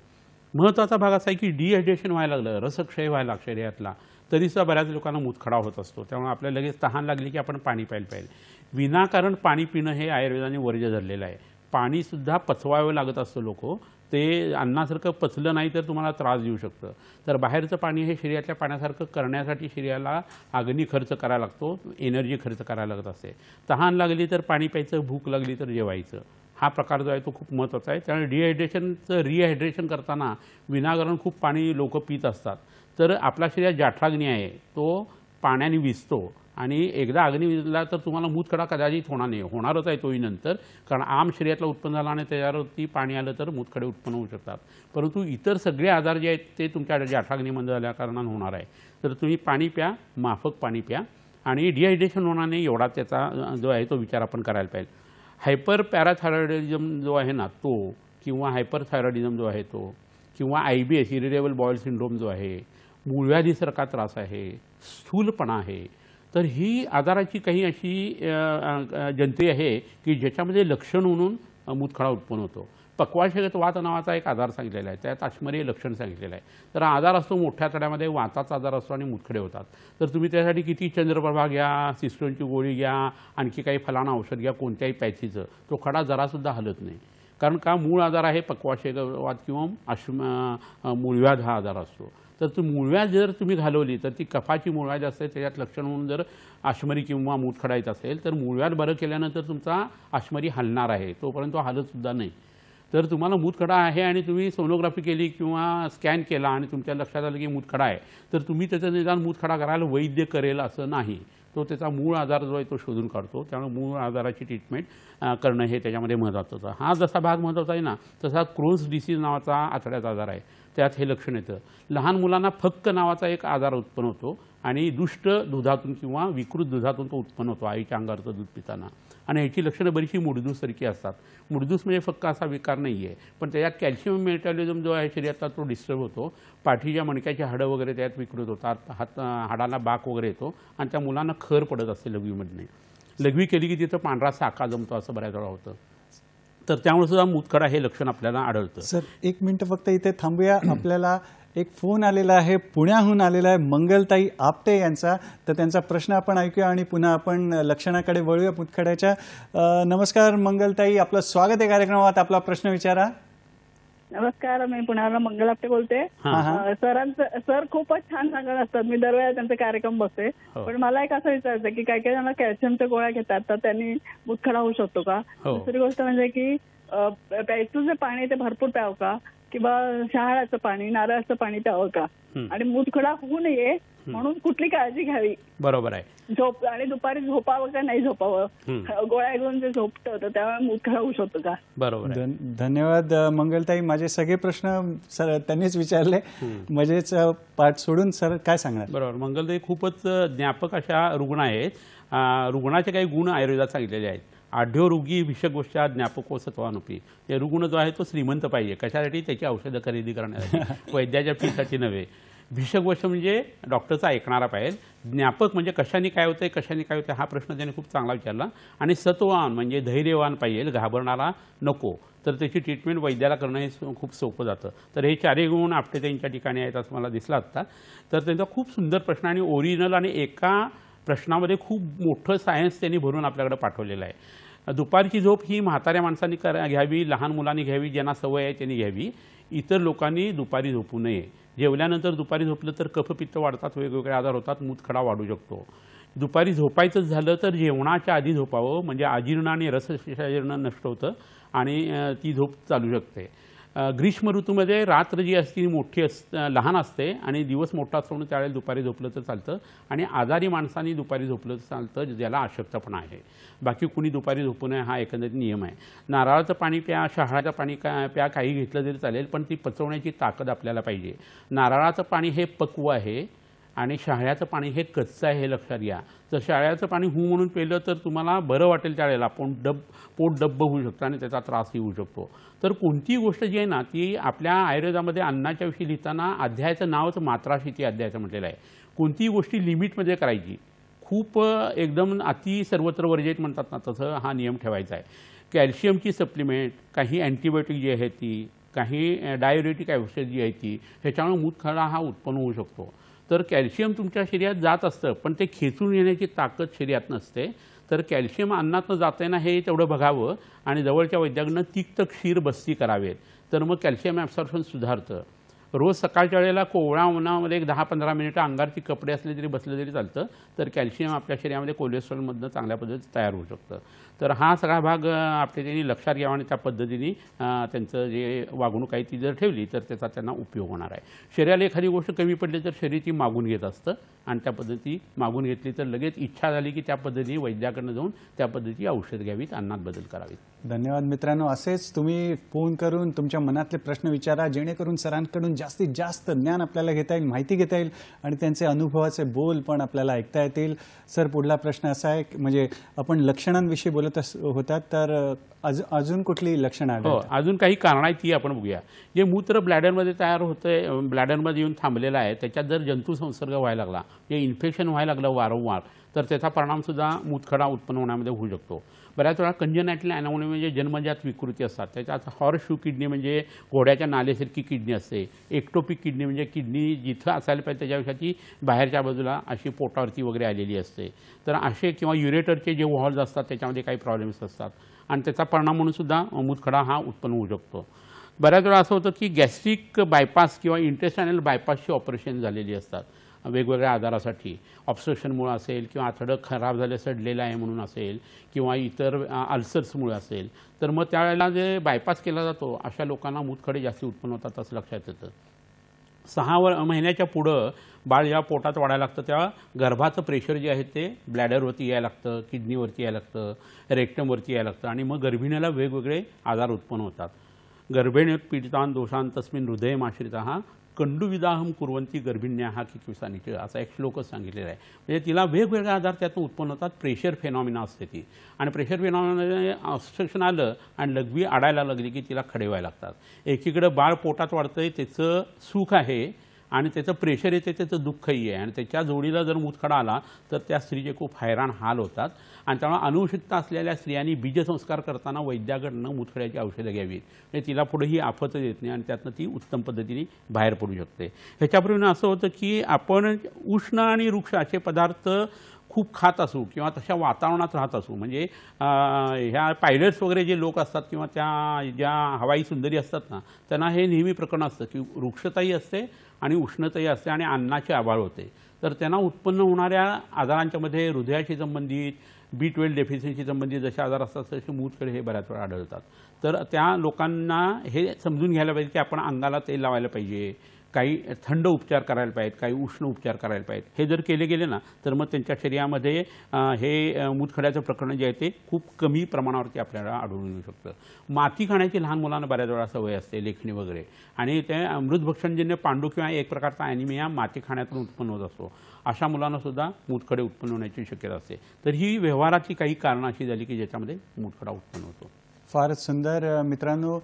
S2: महत्त्वाचा भाग असा आहे की डिहायड्रेशन व्हायला लागलं, रसक्षय व्हायला शरीरातला, तरीसुद्धा बऱ्याच लोकांना मूतखडा होत असतो. त्यामुळे आपल्याला लगेच तहान लागली की आपण पाणी प्यायला पाहिजे. विनाकारण पाणी पिणं हे आयुर्वेदाने वर्ज्य धरलेलं आहे. पाणीसुद्धा पचवावं लागत असतं लोक, ते अन्नासारखं पचलं नाही तर तुम्हाला त्रास देऊ शकतं. तर बाहेरचं पाणी हे शरीरातल्या पाण्यासारखं करण्यासाठी शरीराला अग्नी खर्च करायला लागतो, एनर्जी खर्च करायला लागत असते. तहान लागली तर पाणी प्यायचं, भूक लागली तर जेवायचं. हा प्रकार जो आहे तो खूप महत्त्वाचा आहे. त्यामुळे डिहायड्रेशनचं रिहायड्रेशन करताना विनाकारण खूप पाणी लोक पित असतात. तर आपला शरीरात जाठराग्नी आहे तो पाण्याने विजतो आणि एकदा अग्नी विजला तर तुम्हाला मूतखडा कदाचित होणार नाही, होणारच आहे तोही नंतर, कारण आम शरीरातला उत्पन्न झाला आणि त्याच्यावरती पाणी आलं तर मूतखडे उत्पन्न होऊ शकतात. परंतु इतर सगळे आजार जे आहेत ते तुमच्या जाठराग्नीमध्ये झाल्या कारणानं होणार आहे. तर तुम्ही पाणी प्या, माफक पाणी प्या आणि डिहायड्रेशन होणार नाही एवढा त्याचा जो आहे तो विचार आपण करायला पाहिजे. हायपर पॅराथायरॉइडिझम जो आहे ना तो, किंवा हायपरथायरॉइडिझम जो आहे तो, किंवा IBS इरिटेबल बॉईल सिंड्रोम जो आहे, मूळव्याधीसारखा त्रास आहे, स्थूलपणा आहे, तर ही आजाराची काही अशी जंत्री आहे की ज्याच्यामध्ये लक्षण म्हणून मूतखडा उत्पन्न होतो. पक्वाशयगत वात नावाचा एक आजार सांगितलेला आहे, त्यात अश्मरीय लक्षण सांगितलेलं आहे. तर आजार असतो मोठ्या तड्यामध्ये, वाताचा आजार असतो आणि मूतखडे होतात. तर तुम्ही त्यासाठी किती चंद्रप्रभा घ्या, सिस्टोनची गोळी घ्या, आणखी काही फलाना औषध घ्या, कोणत्याही पॅचीचं, तो खडा जरासुद्धा हलत नाही. कारण का मूळ आजार आहे पक्वाशयवात किंवा मूळव्याध हा आजार असतो. तर ती मूळव्याध जर तुम्ही घालवली तर ती कफाची मूळव्याध असते, त्याच्यात लक्षण म्हणून जर अश्मरी किंवा मूतखडा येत असेल तर मूळव्याध बरं केल्यानंतर तुमचा अश्मरी हलणार आहे, तोपर्यंत तो हलतसुद्धा नाही. तर तुम्हाला मूतखडा आहे आणि तुम्ही सोनोग्राफी केली किंवा स्कॅन केला आणि तुमच्या लक्षात आलं की मूतखडा आहे, तर तुम्ही त्याचं निदान मूतखडा करायला वैद्य करेल असं नाही. तो त्याचा मूळ आजार जो आहे तो शोधून काढतो. त्यामुळे मूळ आजाराची ट्रीटमेंट करणं हे त्याच्यामध्ये महत्त्वाचं होतं. हा जसा भाग महत्त्वाचा आहे ना, तसा क्रोन्स डिसीज नावाचा आतड्याचा आजार आहे, त्यात हे लक्षण येतं. लहान मुलांना फक्क नावाचा एक आजार उत्पन्न होतो आणि दुष्ट दुधातून किंवा विकृत दुधातून तो उत्पन्न होतो आईच्या अंगावरचं दूध पिताना. आणि ह्याची लक्षणं बरीचशी मुडदूससारखी असतात. मुडदूस म्हणजे फक्त असा विकार नाही आहे, पण त्याच्यात कॅल्शियम मेटाबॉलिझम जो आहे शरीरातला तो डिस्टर्ब होतो. पाठीच्या मणक्याची हाडं वगैरे त्यात विकृत होतात, हाडाला बाक वगैरे येतो आणि त्या मुलांना खर पडत असते लघवीमधने. लघवी केली की तिथं पांढरा साका जमतो असं बऱ्याच वेळा होतं. तर त्यामुळे सुद्धा मूतखडा हे लक्षण आपल्याला आढळतं.
S1: सर, एक मिनिट फक्त इथे थांबूया. आपल्याला एक फोन आलेला आहे, पुण्याहून आलेला आहे, मंगलताई आपटे यांचा. तर त्यांचा प्रश्न आपण ऐकूया आणि पुन्हा आपण लक्षणाकडे वळूया मूतखड्याच्या. नमस्कार मंगलताई, आपलं स्वागत आहे कार्यक्रमात. आपला प्रश्न विचारा.
S4: नमस्कार, मी पुण्यावरून मंगल आपटे बोलते. सर खूपच छान सांगत असतात, मी दरवेळेला त्यांचे कार्यक्रम बघते. पण मला एक असं विचारायचं की काही काही जण कॅल्शियमच्या गोळ्या घेतात, तर त्यांनी मूतखडा होऊ शकतो का? दुसरी गोष्ट म्हणजे की प्यायचं जे पाणी ते भरपूर प्यावं का, किंवा शहाळ्याचं पाणी, नारळाचं पाणी प्यावं का, आणि मूतखडा होऊ नये म्हणून कुठली काळजी घ्यावी?
S2: बरोबर आहे.
S4: झोप आणि दुपारी झोपावं का नाही झोपावं? गोळ्या घेऊन जे झोपतं तर त्यामुळे मूतखडा होऊ शकतो का?
S2: बरोबर.
S1: धन्यवाद मंगलताई. माझे सगळे प्रश्न सर त्यांनीच विचारले. मजेच पाठ सोडून सर काय सांगणार?
S2: बरोबर. मंगलताई खूपच ज्ञापक अशा रुग्ण आहेत. रुग्णाचे काही गुण आयुर्वेदात सांगितलेले आहेत. आढ्यो रोगी भिषगोष्ठा ज्ञापको सत्वानुपी. हे रुग्ण जो आहे तो श्रीमंत पाहिजे. कशासाठी? त्याची औषधं खरेदी करण्यासाठी, वैद्याच्या फीसाठी नव्हे. भिषगोष्ठ म्हणजे डॉक्टरचा ऐकणारा पाहिजे. ज्ञापक म्हणजे कशाने काय होतंय, कशाने काय होतंय, हा प्रश्न त्याने खूप चांगला विचारला. आणि सत्वान म्हणजे धैर्यवान पाहिजे, घाबरणारा नको. तर त्याची ट्रीटमेंट वैद्याला करणं हे खूप सोपं जातं. तर हे चारही गुण आपटे त्यांच्या ठिकाणी आहेत असं मला दिसलं आत्ता. तर त्यांचा खूप सुंदर प्रश्न आणि ओरिजिनल आणि एका प्रश्नामध्ये खूप मोठं सायन्स त्यांनी भरून आपल्याकडे पाठवलेलं आहे. दुपारची झोप ही म्हाताऱ्या माणसांनी घ्यावी, लहान मुलांनी घ्यावी, ज्यांना सवय आहे त्यांनी घ्यावी. इतर लोकांनी दुपारी झोपू नये. जेवल्यानंतर दुपारी झोपलं तर कफपित्त वाढतात, वेगवेगळे आजार होतात, मूतखडा वाढू शकतो. दुपारी झोपायचं झालं तर जेवणाच्या आधी झोपावं, म्हणजे अजीर्ण आणि रसशरीर्ण नष्ट होतं आणि ती झोप चालू शकते. ग्रीष्म ऋतूमध्ये रात्र जी असते ती मोठी लहान असते आणि दिवस मोठा असतो म्हणून त्यावेळेला दुपारी झोपलं तर चालतं. आणि आजारी माणसांनी दुपारी झोपलं तर चालतं, ज्याला अशक्तपणा आहे. बाकी कुणी दुपारी झोपू नये हा एकंदरीत नियम आहे. नारळाचं पाणी प्या, शहाळ्याचं पाणी प्या, काही घेतलं तरी चालेल, पण ती पचवण्याची ताकद आपल्याला पाहिजे. नारळाचं पाणी हे पक्व आहे आणि शहाळ्याचं पाणी हे कच्चं आहे, हे लक्षात घ्या. तर शहाळ्याचं पाणी म्हणून पिलं तर तुम्हाला बरं वाटेल त्यावेळेला, पोट डब्ब होऊ शकतं आणि त्याचा त्रासही होऊ शकतो. तर कोणतीही गोष्ट जी आहे ना ती आपल्या आयुर्वेदामध्ये अन्नाच्या विषयी लिहिताना अध्यायाचं नावच मात्राशिती अध्यायाचं म्हटलेलं आहे. कोणतीही गोष्टी लिमिटमध्ये करायची. खूप एकदम अति सर्वत्र वर्जित म्हणतात ना, तसं हा नियम ठेवायचा आहे. कॅल्शियमची सप्लिमेंट, काही अँटीबायोटिक जी आहे ती, काही डायुरेटिक औषध जी आहे ती, ह्याच्यामुळे मूतखडा हा उत्पन्न होऊ शकतो. तर कॅल्शियम तुमच्या शरीरात जात असतं, पण ते खेचून येण्याची ताकद शरीरात नसते. तर कॅल्शियम अन्नातनं जाते ना हे तेवढं बघावं आणि जवळच्या वैद्याकडनं तिक्त क्षीर बस्ती करावेत. तर मग कॅल्शियम ॲब्सॉर्प्शन सुधारतं. रोज सकाळच्या वेळेला कोवळ्या उन्हामध्ये एक 10-15 मिनिटं अंगारची कपडे असले तरी बसले तरी चालतं. तर कॅल्शियम आपल्या शरीरामध्ये कोलेस्ट्रॉलमधनं चांगल्या पद्धतीने तयार होऊ शकतं. तर हा सगळा भाग आपल्या त्यांनी लक्षात घ्यावा आणि त्या पद्धतीने त्यांचं जे वागणूक आहे ती जर ठेवली तर त्याचा त्यांना उपयोग होणार आहे. शरीराला एखादी गोष्ट कमी पडली तर शरीर ती मागून घेत असतं आणि त्या पद्धती मागून घेतली तर लगेच इच्छा झाली की त्या पद्धतीने वैद्याकडनं जाऊन त्या पद्धतीची औषध घ्यावीत, अन्नात बदल करावीत.
S1: धन्यवाद मित्रांनो. असेच तुम्ही फोन करून तुमच्या मनातले प्रश्न विचारा, जेणेकरून सरांकडून जास्तीत जास्त ज्ञान आपल्याला घेता येईल, माहिती घेता येईल आणि त्यांचे अनुभवाचे बोल पण आपल्याला ऐकता येतील. सर, पुढला प्रश्न असा आहे, म्हणजे आपण लक्षणांविषयी बोलत होतात, तर अजून कुठली लक्षणं आहेत?
S2: हो, अजून काही कारणं आहेत ती आपण बघूया. जे मूत्र ब्लॅडरमध्ये तयार होतंय, ब्लॅडरमध्ये येऊन थांबलेलं आहे, त्याच्यात जर जंतू संसर्ग व्हायला लागला, जे इन्फेक्शन व्हायला लागलं वारंवार, तर त्याचा परिणामसुद्धा मूतखडा उत्पन्न होण्यामध्ये होऊ शकतो. बऱ्याच वेळा कंजनायटल ॲनोमली म्हणजे जन्मजात विकृती असतात. त्याच्यात हॉर्सशू किडनी म्हणजे घोड्याच्या नालेसारखी किडनी असते. एक्टोपिक किडनी म्हणजे किडनी जिथं असायला पाहिजे त्याच्यापेक्षा ती बाहेरच्या बाजूला अशी पोटावरती वगैरे आलेली असते. तर असे किंवा युरेटरचे जे वॉल्स असतात त्याच्यामध्ये काही प्रॉब्लेम्स असतात आणि त्याचा परिणाम म्हणून सुद्धा मूतखडा हा उत्पन्न होऊ शकतो. बऱ्याच वेळा असं होतं की गॅस्ट्रिक बायपास किंवा इंटेस्टायनल बायपासची ऑपरेशन झालेली असतात वेगवेगळ्या आजारासाठी. ऑब्स्ट्रक्शनमुळे असेल किंवा आतडं खराब झालं सडलेलं आहे म्हणून असेल किंवा इतर अल्सर्समुळे असेल, तर मग त्यावेळेला जे बायपास केला जातो अशा लोकांना मूतखडे जास्त उत्पन्न होतात असं लक्षात येतं. महिन्याच्या पुढं बाळ जेव्हा पोटात वाढायला लागतं तेव्हा गर्भाचं प्रेशर जे आहे ते ब्लॅडरवरती यायला लागतं, किडनीवरती यायला लागतं, रेक्टमवरती यायला लागतं आणि मग गर्भिणीला वेगवेगळे आजार उत्पन्न होतात. गर्भिणीत पीडितान दोषान तस्मिन हृदयमाश्रितः कंडुविदाहम कुर्वंती गर्भिण्या किक्विसानिच असा एक श्लोकच सांगितलेला आहे. म्हणजे तिला वेगवेगळे आजार त्यातून उत्पन्न होतात. प्रेशर फेनॉमिना असते ती आणि प्रेशर फेनॉमिना ऑब्स्ट्रक्शन आलं आणि लघवी आडायला लागली की तिला खडे व्हायला लागतात. एकीकडे बाळ पोटात वाढतंय त्याचं सुख आहे आणि त्याचं प्रेशर येते त्याचं दुःखही आहे आणि त्याच्या जोडीला जर मूतखडा आला तर त्या स्त्रीचे खूप हैराण हाल होतात आणि त्यामुळे अनुवंशिकता असलेल्या स्त्रियांनी बीजसंस्कार करताना वैद्याकडनं मूतखड्याची औषधं घ्यावीत. म्हणजे तिला पुढे ही आफत येत नाही आणि त्यातनं ती उत्तम पद्धतीने बाहेर पडू शकते. ह्याच्यापूर्वी असं होतं की आपण उष्ण आणि वृक्ष असे पदार्थ खूप खात असू किंवा तशा वातावरणात राहत असू म्हणजे ह्या पायलट्स वगैरे जे लोक असतात किंवा त्या ज्या हवाई सुंदरी असतात ना त्यांना हे नेहमी प्रकरण असतं की वृक्षताही असते आणि उष्णताही असते आणि अन्नाचे अभाव होते. तर त्यांना उत्पन्न होणाऱ्या आजारांच्यामध्ये हृदयाशी संबंधित B12 डेफिशियन्सी संबंधित जसे आजार असतात तसे मूतखडे हे बऱ्याच वेळा आढळतात. तर त्या लोकांना हे समजून घ्यायला पाहिजे की आपण अंगाला तेल लावायला पाहिजे, काही थंड उपचार करायला पाहिजेत, काही उष्ण उपचार करायला पाहिजेत. हे जर केले गेले ना तर मग त्यांच्या शरीरामध्ये हे मूतखड्याचं प्रकरण जे आहे ते खूप कमी प्रमाणावरती आपल्याला आढळून येऊ शकतं. माती खाण्याची लहान मुलांना बऱ्याच वेळा सवय असते, लेखणी वगैरे, आणि ते मृतभक्षणजन्य पांडू किंवा एक प्रकारचा ॲनिमिया माती खाण्यातून उत्पन्न होत असतो. अशा मुलांना सुद्धा मूतखडे उत्पन्न होण्याची शक्यता असते. तर ही व्यवहाराची काही कारणं अशी झाली की ज्याच्यामध्ये मूतखडा उत्पन्न होतो.
S1: फारच सुंदर. मित्रांनो,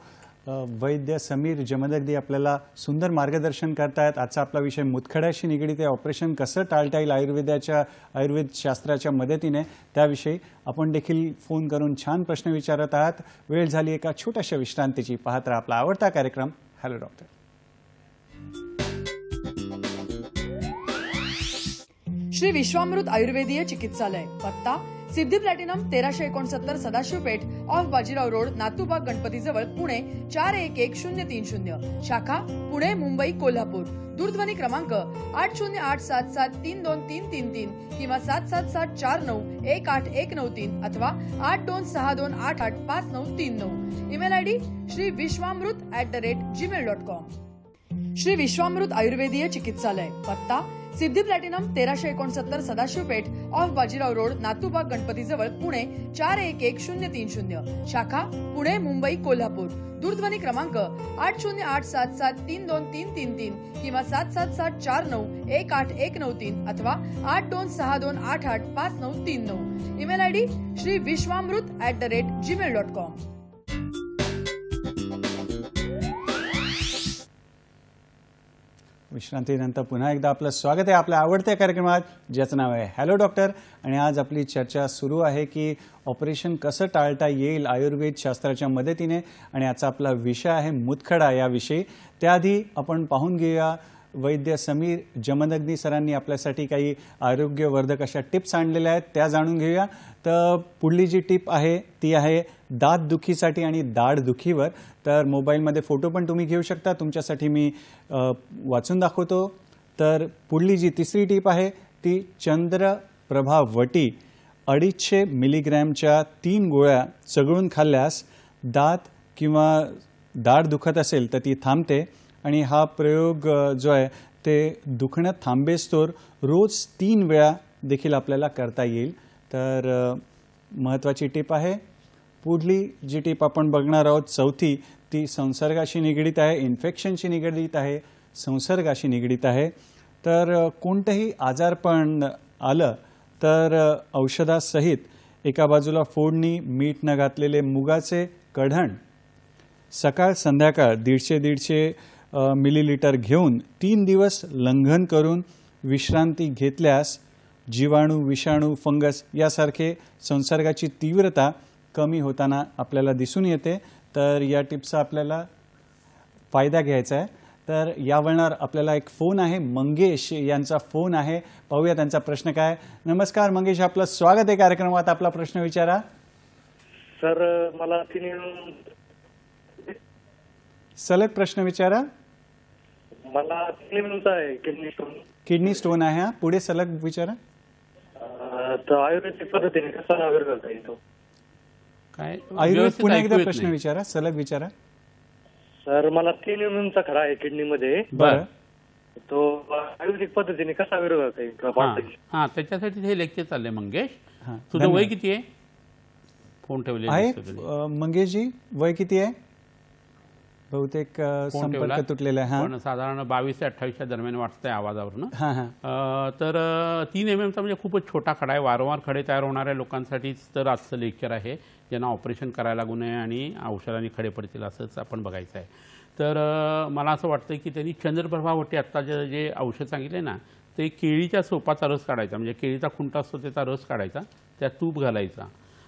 S1: वैद्य समीर जमदग्नी आपल्याला सुंदर मार्गदर्शन करतायत. आजचा आपला विषय मूतखड्याशी निगडीत आहे. ऑपरेशन कसं टाळता येईल आयुर्वेद शास्त्राच्या मदतीने, त्याविषयी आपण देखील फोन करून छान प्रश्न विचारत आहात. वेळ झाली एका छोट्याशा विश्रांतीची. पाहत राहा आपला आवडता कार्यक्रम हॅलो डॉक्टर.
S3: श्री विश्वामृत आयुर्वेदीय चिकित्सालय, पत्ता Siddhi platinum 1369 Sadashiv Peth off Bajirao road, Natubag Ganpati जवळ, पुणे 411030. शाखा पुणे, मुंबई, कोल्हापूर. दूरध्वनी क्रमांक 8087732333 किंवा 7774918193 अथवा 8262885939. Email ID shriviswamrut@gmail.com. Shri Vishwamrut आयुर्वेदीय चिकित्सालय, पत्ता Siddhi platinum 1369 Sadashiv Peth off Bajirao road, Natubag Ganpati जवळ, पुणे 411030. शाखा पुणे, मुंबई, कोल्हापूर. दूरध्वनी क्रमांक 8087732333 किंवा 7774918193 अथवा 8262885939. Email ID shriviswamrut@gmail.com.
S1: विश्रांतीनंतर पुन्हा एकदा आपलं स्वागत आहे आपल्या आवडत्या कार्यक्रमात, ज्याचं नाव आहे हॅलो डॉक्टर. आणि आज आपली चर्चा सुरू आहे की ऑपरेशन कसं टाळता येईल आयुर्वेद शास्त्राच्या मदतीने, आणि आजचा आपला विषय आहे मूतखडा याविषयी. त्याआधी आपण पाहून घेऊया वैद्य समीर जमदग्नी सरांनी आपल्यासाठी काही आरोग्यवर्धक अशा टिप्स आणलेल्या आहेत, त्या जाणून घेऊया. तर पुढली जी टिप आहे ती आहे दात दुखीसाठी आणि दाढदुखीवर. तर मोबाईलमध्ये फोटो पण तुम्ही घेऊ शकता, तुमच्यासाठी मी वाचून दाखवतो. तर पुढली जी तिसरी टिप आहे ती चंद्रप्रभा वटी 250 मिलीग्रॅमच्या 3 गोळ्या चघळून खाल्ल्यास दात किंवा दाढ दुखत असेल तर ती थांबते. आणि हा प्रयोग जो आहे ते दुखणं थांबेस्तोवर रोज 3 वेळा देखील आपल्याला करता येईल. तर महत्त्वाची टिप आहे. पुढली जी टिप आपण बघणार आहोत चौथी, ती संसर्गाशी निगडीत आहे, इन्फेक्शनशी निगडीत आहे, संसर्गाशी निगडीत आहे. तर कोणतंही आजारपण आलं तर औषधासहित एका बाजूला फोडणी, मीठ न घातलेले मुगाचे कढण सकाळ संध्याकाळ 150-150 मिलीलिटर घेऊन 3 दिवस लंघन करून विश्रांती घेतल्यास जीवाणू, विषाणू, फंगस यासारखे संसर्गाची तीव्रता कमी होताना आपल्याला दिसून येते. तर या टिप्सचा आपल्याला फायदा घ्यायचा आहे. तर यावर आपल्याला एक फोन आहे, मंगेश यांचा फोन आहे. पाहूया त्यांचा प्रश्न काय. नमस्कार मंगेश, आपलं स्वागत आहे कार्यक्रमात. आपला प्रश्न विचारा.
S5: सर मला
S1: सलग प्रश्न विचारा.
S5: मला आहे
S1: किडनी स्टोन आहे. हा, पुढे सलग विचारा.
S5: तर आयुर्वेदिक पद्धतीने कसा आयुर्वेद करता येतो?
S2: काय
S1: आयुर्वेद पुन्हा एकदा प्रश्न विचारा, सलग विचारा.
S5: सर मला 3 खडा आहे किडनीमध्ये.
S1: बरं.
S5: तो आयुर्वेदिक पद्धतीने कसा विरोध आहे
S2: हां त्याच्यासाठी हे लेक्चर चाललंय मंगेश.
S1: हां,
S2: तुझं वय किती आहे? फोन ठेवलेला
S1: आहे
S2: दिसतो कधी.
S1: मंगेशजी, वय किती आहे? बहुतेक
S2: फोन ठेवला
S1: संपर्क तुटलेला आहे. हां
S2: पण साधारण 22 ते 28च्या दरम्यान वाटतंय आवाजावरनं.
S1: हां हां
S2: तर 3 mmचा म्हणजे खूपच छोटा खडा आहे. वारंवार खडे तयार होणाऱ्या लोकांसाठीच तर आजचं लेक्चर आहे, ज्यांना ऑपरेशन करायला लागू नये आणि औषधांनी खडे पडतील असंच आपण बघायचं आहे. तर मला असं वाटतं की त्यांनी चंद्रप्रभा वटे आत्ता जे औषध सांगितले ना, ते केळीच्या सोपाचा रस काढायचा, म्हणजे केळीचा खुंटा असतो त्याचा रस काढायचा, त्यात तूप घालायचा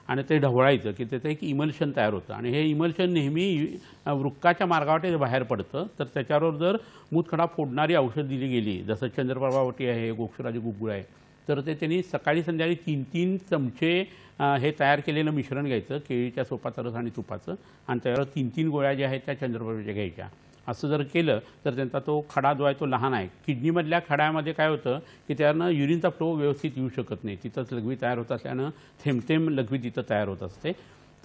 S2: आणि ते ढवळायचं की त्याचं एक इमल्शन तयार होतं. आणि हे इमल्शन नेहमी वृक्काच्या मार्गावाटे बाहेर पडतं. तर त्याच्यावर जर मूतखडा फोडणारी औषध दिली गेली, जसं चंद्रप्रभावटी आहे, गोक्षराजी गुग्गुळ आहे, तर ते त्यांनी सकाळी संध्याकाळी 3-3 चमचे हे तयार केलेलं मिश्रण घ्यायचं, केळीच्या सोपाचा रस आणि तुपाचं, आणि त्यावर 3-3 गोळ्या ज्या आहेत त्या चंद्रप्रभाच्या घ्यायच्या. असं जर केलं तर त्यांचा तो खडा जो आहे तो लहान आहे. किडनीमधल्या खड्यामध्ये काय होतं की त्यानं युरिनचा फ्लो व्यवस्थित येऊ शकत नाही, तिथंच लघवी तयार होत असल्यानं थेंब लघवी तिथं तयार होत असते,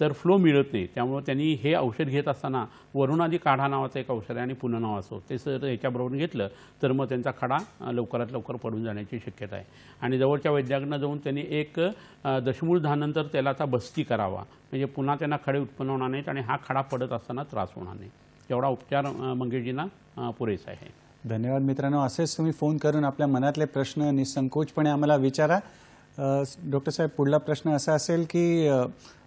S2: तर फ्लो मिळत नाही. त्यामुळे त्यांनी हे औषध घेत असताना वरुणादी काढा नावाचं एक औषध आहे आणि पुनर्नाव असो, ते सर ह्याच्याबरोबर घेतलं तर मग त्यांचा खडा लवकरात लवकर पडून जाण्याची शक्यता आहे. आणि जवळच्या वैद्याकडनं जाऊन त्यांनी एक दशमूळ दहानंतर तेलाचा बस्ती करावा, म्हणजे पुन्हा त्यांना खडे उत्पन्न होणार नाहीत आणि हा खडा पडत असताना त्रास होणार नाही. एवढा उपचार मंगेशजींना पुरेसा आहे.
S1: धन्यवाद मित्रांनो. असेच तुम्ही फोन करून आपल्या मनातले प्रश्न निसंकोचपणे आम्हाला विचारा. डॉक्टर साहेब, पुढला प्रश्न असा असेल की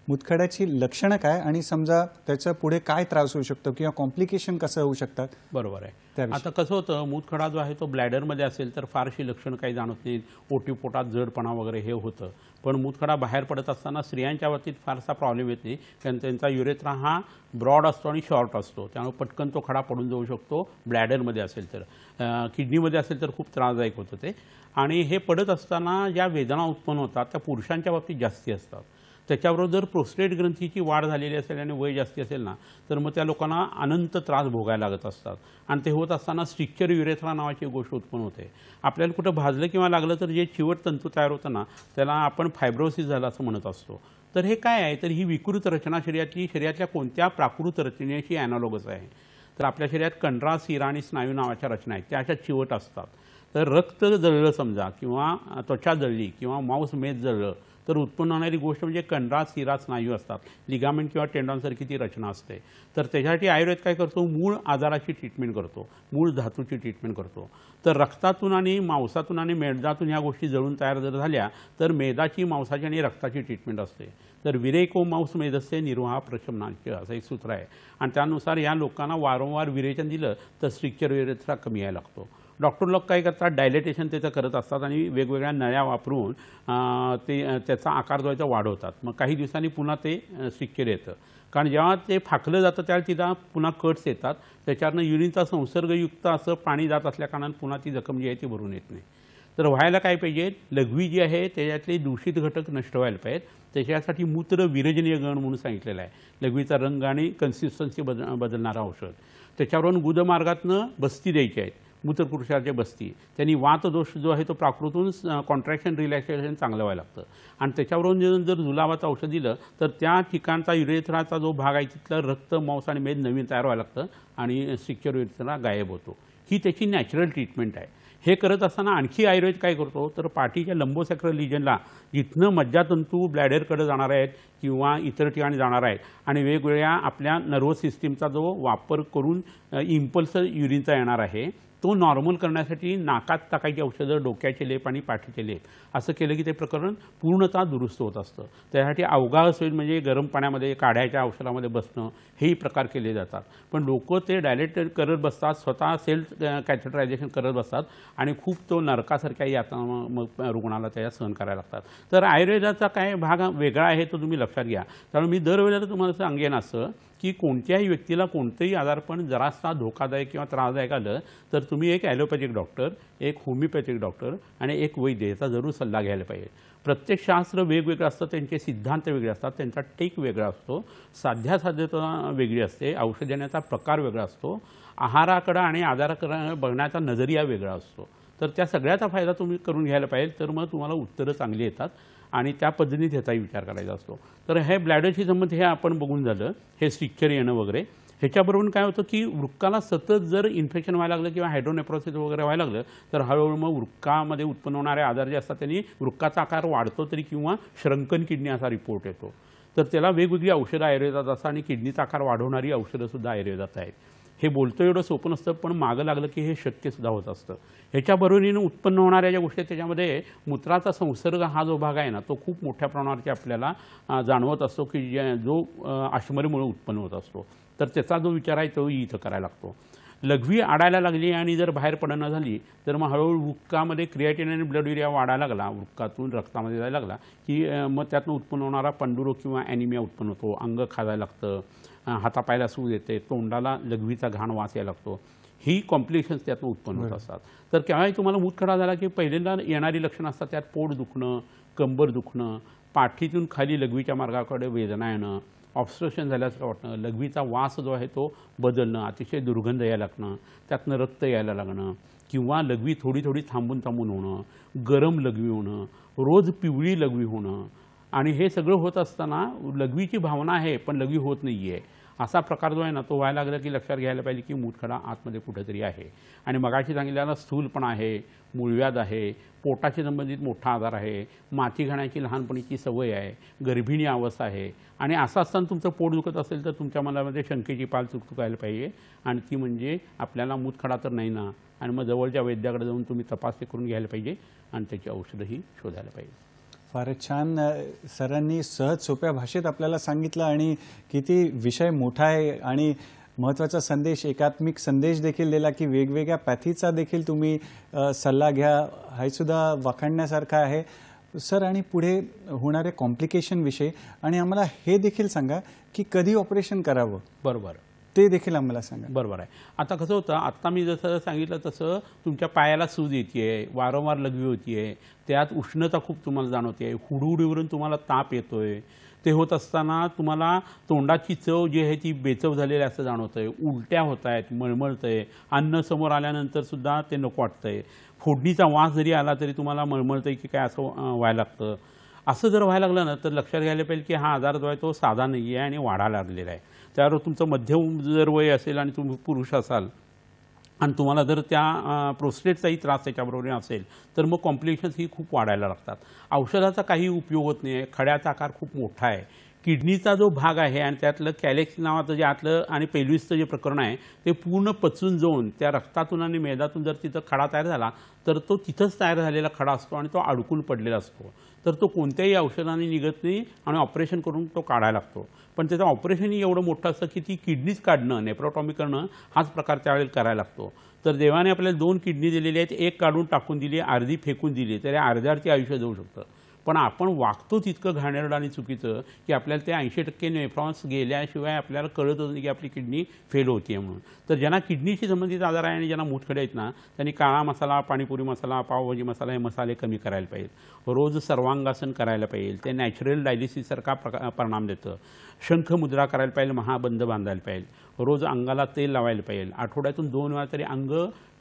S1: मुतखड्याची लक्षणं काय आणि समजा त्याचं पुढे काय त्रास होऊ शकतो किंवा कॉम्प्लिकेशन कसं होऊ शकतात?
S2: बरोबर आहे.
S1: त्याविषयी.
S2: आता कसं होतं, मूतखडा जो आहे तो ब्लॅडरमध्ये असेल तर फारशी लक्षणं काही जाणवत नाहीत, ओटीपोटात जडपणा वगैरे हे होतं. पण मूतखडा बाहेर पडत असताना स्त्रियांच्या बाबतीत फारसा प्रॉब्लेम येत नाही, कारण त्यांचा युरेथ्रा हा ब्रॉड असतो आणि शॉर्ट असतो, त्यामुळे पटकन तो खडा पडून जाऊ शकतो. ब्लॅडरमध्ये असेल तर, किडनीमध्ये असेल तर खूप त्रासदायक होतं ते. आणि हे पडत असताना ज्या वेदना उत्पन्न होतात त्या पुरुषांच्या बाबतीत जास्ती असतात. त्याच्याबरोबर जर प्रोस्टेट ग्रंथीची वाढ झालेली असेल आणि वय जास्ती असेल ना, तर मग त्या लोकांना अनंत त्रास भोगायला लागत असतात. आणि ते होत असताना स्ट्रिक्चर युरेथ्रा नावाची गोष्ट उत्पन्न होते. आपल्याला कुठं भाजलं किंवा लागलं तर जे चिवट तंतू तयार होतं ना, त्याला आपण फायब्रोसिस झालं असं म्हणत असतो. तर हे काय आहे, तर ही विकृत रचना शरीरातल्या कोणत्या प्राकृत रचनेशी ॲनालॉगस आहे. तर आपल्या शरीरात कंडरा, सिरा आणि स्नायू नावाच्या रचना आहेत, त्या अशा चिवट असतात. तर रक्त जळलं समजा किंवा त्वचा जळली किंवा मांस मेद जळलं तर उत्पन्न होणारी गोष्ट म्हणजे कंडरा, सिरा, स्नायू असतात, लिगामेंट किंवा टेंडॉनसारखी ती रचना असते. तर त्याच्यासाठी आयुर्वेद काय करतो, मूळ आजाराची ट्रीटमेंट करतो, मूळ धातूची ट्रीटमेंट करतो. तर रक्तातून आणि मांसातून आणि मेदातून ह्या गोष्टी जळून तयार जर झाल्या तर मेदाची, मांसाची आणि रक्ताची ट्रीटमेंट असते. तर विरेको मांस मेदस्य निर्वाह प्रशमनाचे असं एक सूत्र आहे. आणि त्यानुसार या लोकांना वारंवार विरेचन दिलं तर स्ट्रिक्चर युरेथ्रा कमी यायला लागतो. डॉक्टर लोक काय करतात, डायलेटेशन त्याचं करत असतात आणि वेगवेगळ्या नळ्या वापरून त्याचा आकार जो आहे तो वाढवतात. मग काही दिवसांनी पुन्हा ते स्ट्रिक्चर येतं, कारण जेव्हा ते फाकलं जातं त्यावेळी तिथं पुन्हा कट्स येतात, त्याच्यावरनं युरिनचा संसर्गयुक्त असं पाणी जात असल्याकारणानं पुन्हा ती जखम जी आहे ती भरून येत नाही. तर व्हायला काय पाहिजे, लघवी जी आहे त्याच्यातले दूषित घटक नष्ट व्हायला पाहिजेत. त्याच्यासाठी मूत्र विरजनीय गण म्हणून सांगितलेलं आहे, लघवीचा रंग आणि कन्सिस्टन्सी बदलणारा औषध. त्याच्यावरून गुदमार्गातनं बस्ती द्यायची आहेत, मूत्रपुरुषाचे बस्ती. त्यांनी वातदोष जो आहे तो प्राकृतून कॉन्ट्रॅक्शन रिलॅक्सेशन चांगलं व्हायला लागतं. आणि त्याच्यावरून जर जुलाबाचं औषध दिलं तर त्या ठिकाणचा युरेथ्राचा जो भाग आहे तिथलं रक्त, मांस आणि मेद नवीन तयार व्हायला लागतं आणि स्ट्रिक्चर युरेथ्रा गायब होतो. ही त्याची नॅचरल ट्रीटमेंट आहे. हे करत असताना आणखी आयुर्वेद काय करतो, तर पाठीच्या लंबोसॅक्रल रिजनला जिथनं मज्जातंतू ब्लॅडरकडे जाणार आहेत किंवा इतर ठिकाणी जाणार आहेत आणि वेगवेगळ्या आपल्या नर्वस सिस्टीमचा जो वापर करून इम्पल्स युरिनचा येणार आहे तो नॉर्मल करण्यासाठी नाकात टाकायची औषधं, डोक्याचे लेप आणि पाठीचे लेप असं केलं की ते प्रकरण पूर्णतः दुरुस्त होत असतं. त्यासाठी अवगाळ सोयी म्हणजे गरम पाण्यामध्ये काढ्याच्या औषधामध्ये बसणं हेही प्रकार केले जातात. पण लोक ते डायलेट करत बसतात, स्वतः सेल्फ कॅथेटरायझेशन करत बसतात आणि खूप तो नरकासारख्या यातना मग रुग्णाला त्या सहन करायला लागतात. तर आयुर्वेदाचा काय भाग वेगळा आहे तो तुम्ही लक्षात घ्या. त्यामुळे मी दरवेळेला तुम्हाला सांगेन असं की कोणत्याही व्यक्तीला कोणतंही आजारपण जरासा धोकादायक किंवा त्रासदायक आलं तर तुम्ही एक ॲलोपॅथिक डॉक्टर, एक होमिओपॅथिक डॉक्टर आणि एक वैद्य याचा जरूर सल्ला घ्यायला पाहिजे. प्रत्येक शास्त्र वेगवेगळं असतं, त्यांचे सिद्धांत वेगळे असतात, त्यांचा टेक वेगळा असतो, साध्यता वेगळी असते, औषध देण्याचा प्रकार वेगळा असतो, आहाराकडं आणि आजाराकडं बघण्याचा नजरिया वेगळा असतो. तर त्या सगळ्याचा फायदा तुम्ही करून घ्यायला पाहिजे, तर मग तुम्हाला उत्तरं चांगली येतात आणि त्या पद्धतीने त्याचाही विचार करायचा असतो. तर हे ब्लॅडरशी संबंध हे आपण बघून झालं, हे स्ट्रिक्चर येणं वगैरे. ह्याच्याबरोबर काय होतं की वृक्काला सतत जर इन्फेक्शन व्हायला लागलं किंवा हायड्रोनेफ्रोसिस वगैरे व्हायला लागलं तर हळूहळू मग वृक्कामध्ये उत्पन्न होणारे आजार जे असतात त्यांनी वृक्काचा आकार वाढतो तरी किंवा श्रंकन किडनी असा रिपोर्ट येतो. तर त्याला वेगवेगळी औषधं आयुर्वेदात असतात आणि किडनीचा आकार वाढवणारी औषधंसुद्धा आयुर्वेदात आहेत. हे बोलतो एवढं सोपं नसतं, पण मागं लागलं की हे शक्यसुद्धा होत असतं. ह्याच्याबरोबरीनं उत्पन्न होणाऱ्या ज्या गोष्टी आहेत त्याच्यामध्ये मूत्राचा संसर्ग हा जो भाग आहे ना तो खूप मोठ्या प्रमाणावरती आपल्याला जाणवत असतो की जो अश्मरीमुळे उत्पन्न होत असतो. तर त्याचा जो विचार आहे तो इथं करायला लागतो. लघवी आडायला लागली आणि जर बाहेर पडणं झाली तर मग हळूहळू वृक्कामध्ये क्रिएटिन आणि ब्लड युरिया वाढायला लागला, वृक्कातून रक्तामध्ये जायला लागला की मग त्यातून उत्पन्न होणारा पंडुरोग किंवा ॲनिमिया उत्पन्न होतो. अंग खाजायला लागतं, हातापायला सूज येते, तोंडाला लघवीचा घाण वास यायला लागतो. ही कॉम्प्लिकेशन्स त्यातून उत्पन्न होत असतात. तर केव्हाही तुम्हाला मूतखडा झाला की पहिल्यांदा येणारी लक्षणं असतात त्यात पोट दुखणं, कंबर दुखणं, पाठीतून खाली लघवीच्या मार्गाकडे वेदना येणं, ऑब्स्ट्रक्शन झाल्याचं वाटणं, लघवीचा वास जो आहे तो बदलणं, अतिशय दुर्गंध यायला लागणं, त्यातनं रक्त यायला लागणं किंवा लघवी थोडी थोडी थांबून थांबून होणं, गरम लघवी होणं, रोज पिवळी लघवी होणं. आणि हे सगळं होत असताना लघवीची भावना आहे पण लघवी होत नाही आहे असा प्रकार जो आहे ना तो व्हायला लागला की लक्षात घ्यायला पाहिजे की मूतखडा आतमध्ये कुठेतरी आहे. आणि मगाशी सांगितलेला स्थूलपणा आहे, मूळव्याध आहे, पोटाशी संबंधित मोठा आजार आहे, माती खाण्याची लहानपणीची सवय आहे, गर्भिणी अवस्था आहे. आणि असं असताना तुमचं पोट दुखत असेल तर तुमच्या मनामध्ये शंकेची पाल चुकचुकायला पाहिजे आणि ती म्हणजे आपल्याला मूतखडा तर नाही ना. आणि मग जवळच्या वैद्याकडे जाऊन तुम्ही तपासणी करून घ्यायला पाहिजे आणि त्याची औषधंही शोधायला पाहिजे.
S1: फारच छान सरांनी सहज सोप्या भाषेत आपल्याला सांगितलं आणि किती विषय मोठा आहे आणि महत्त्वाचा संदेश, एकात्मिक संदेश देखील दिला की वेगवेगळ्या पॅथीचा देखील तुम्ही सल्ला घ्या, हे सुद्धा वाखाणण्यासारखं आहे सर. आणि पुढे होणारे कॉम्प्लिकेशन विषय आणि आम्हाला हे देखील सांगा की कधी ऑपरेशन करावं.
S2: बरोबर,
S1: ते देखील आम्हाला सांगा.
S2: बरोबर आहे. आता कसं होतं, आत्ता मी जसं सांगितलं तसं तुमच्या पायाला सूज येते, वारंवार लघवी होतीये, त्यात उष्णता खूप तुम्हाला जाणवते, हुडहुडीवरून तुम्हाला ताप येतोय. ते होत असताना तुम्हाला तोंडाची चव जी आहे ती बेचव झालेली असं जाणवतंय, उलट्या होत आहेत, मळमळतंय, अन्न समोर आल्यानंतर सुद्धा ते नको वाटतंय, फोडणीचा वास जरी आला तरी तुम्हाला मळमळतंय की काय असं व्हायला लागतं. असं जर व्हायला लागलं ना तर लक्षात घ्यायला पाहिजे की हा आजार जो आहे तो साधा नाही आहे आणि वाढायला लागलेला आहे. त्यावर तुमचं मध्यम जर वय असेल आणि तुम्ही पुरुष असाल आणि तुम्हाला जर त्या प्रोस्टेटचाही त्रास त्याच्याबरोबर असेल तर मग कॉम्प्लिकेशन्स ही खूप वाढायला लागतात. औषधाचा काही उपयोग होत नाही आहे, खड्याचा आकार खूप मोठा आहे, किडनीचा जो भाग आहे आणि त्यातलं कॅलेक्स नावाचं जे आतलं आणि पेल्विसचं जे प्रकरण आहे ते पूर्ण पचून जाऊन त्या रक्तातून आणि मेदातून जर तिथं खडा तयार झाला तर तो तिथंच तयार झालेला खडा असतो आणि तो अडकून पडलेला असतो. तर तो कोणत्याही औषधाने निघत नाही आणि ऑपरेशन करून तो काढायला लागतो. पण त्याचं ऑपरेशनही एवढं मोठं असतं की ती किडनीच काढणं, नेफ्रोटॉमी करणं हाच प्रकार त्यावेळेला करायला लागतो. तर देवाने आपल्याला 2 किडनी दिलेली आहेत, एक काढून टाकून दिली, अर्धी फेकून दिली, तर अर्ध्यावरती आयुष्य जाऊ शकतं. पण आपण वागतो तितकं घाणेरडं आणि चुकीचं की आपल्याला ते 80% नेफ्रॉन्स गेल्याशिवाय आपल्याला कळतच नाही की आपली किडनी फेल होती आहे म्हणून. तर ज्यांना किडनीशी संबंधित आजार आहे आणि ज्यांना मूतखडे आहेत ना त्यांनी काळा मसाला, पाणीपुरी मसाला, पावभाजी मसाला हे मसाले कमी करायला पाहिजेत. रोज सर्वांगासन करायला पाहिजे, ते नॅचरल डायलिसिससारखा परिणाम देतं. शंखमुद्रा करायला पाहिजे, महाबंध बांधायला पाहिजे, रोज अंगाला तेल लावायला पाहिजे, आठवड्यातून 2 वेळा तरी अंग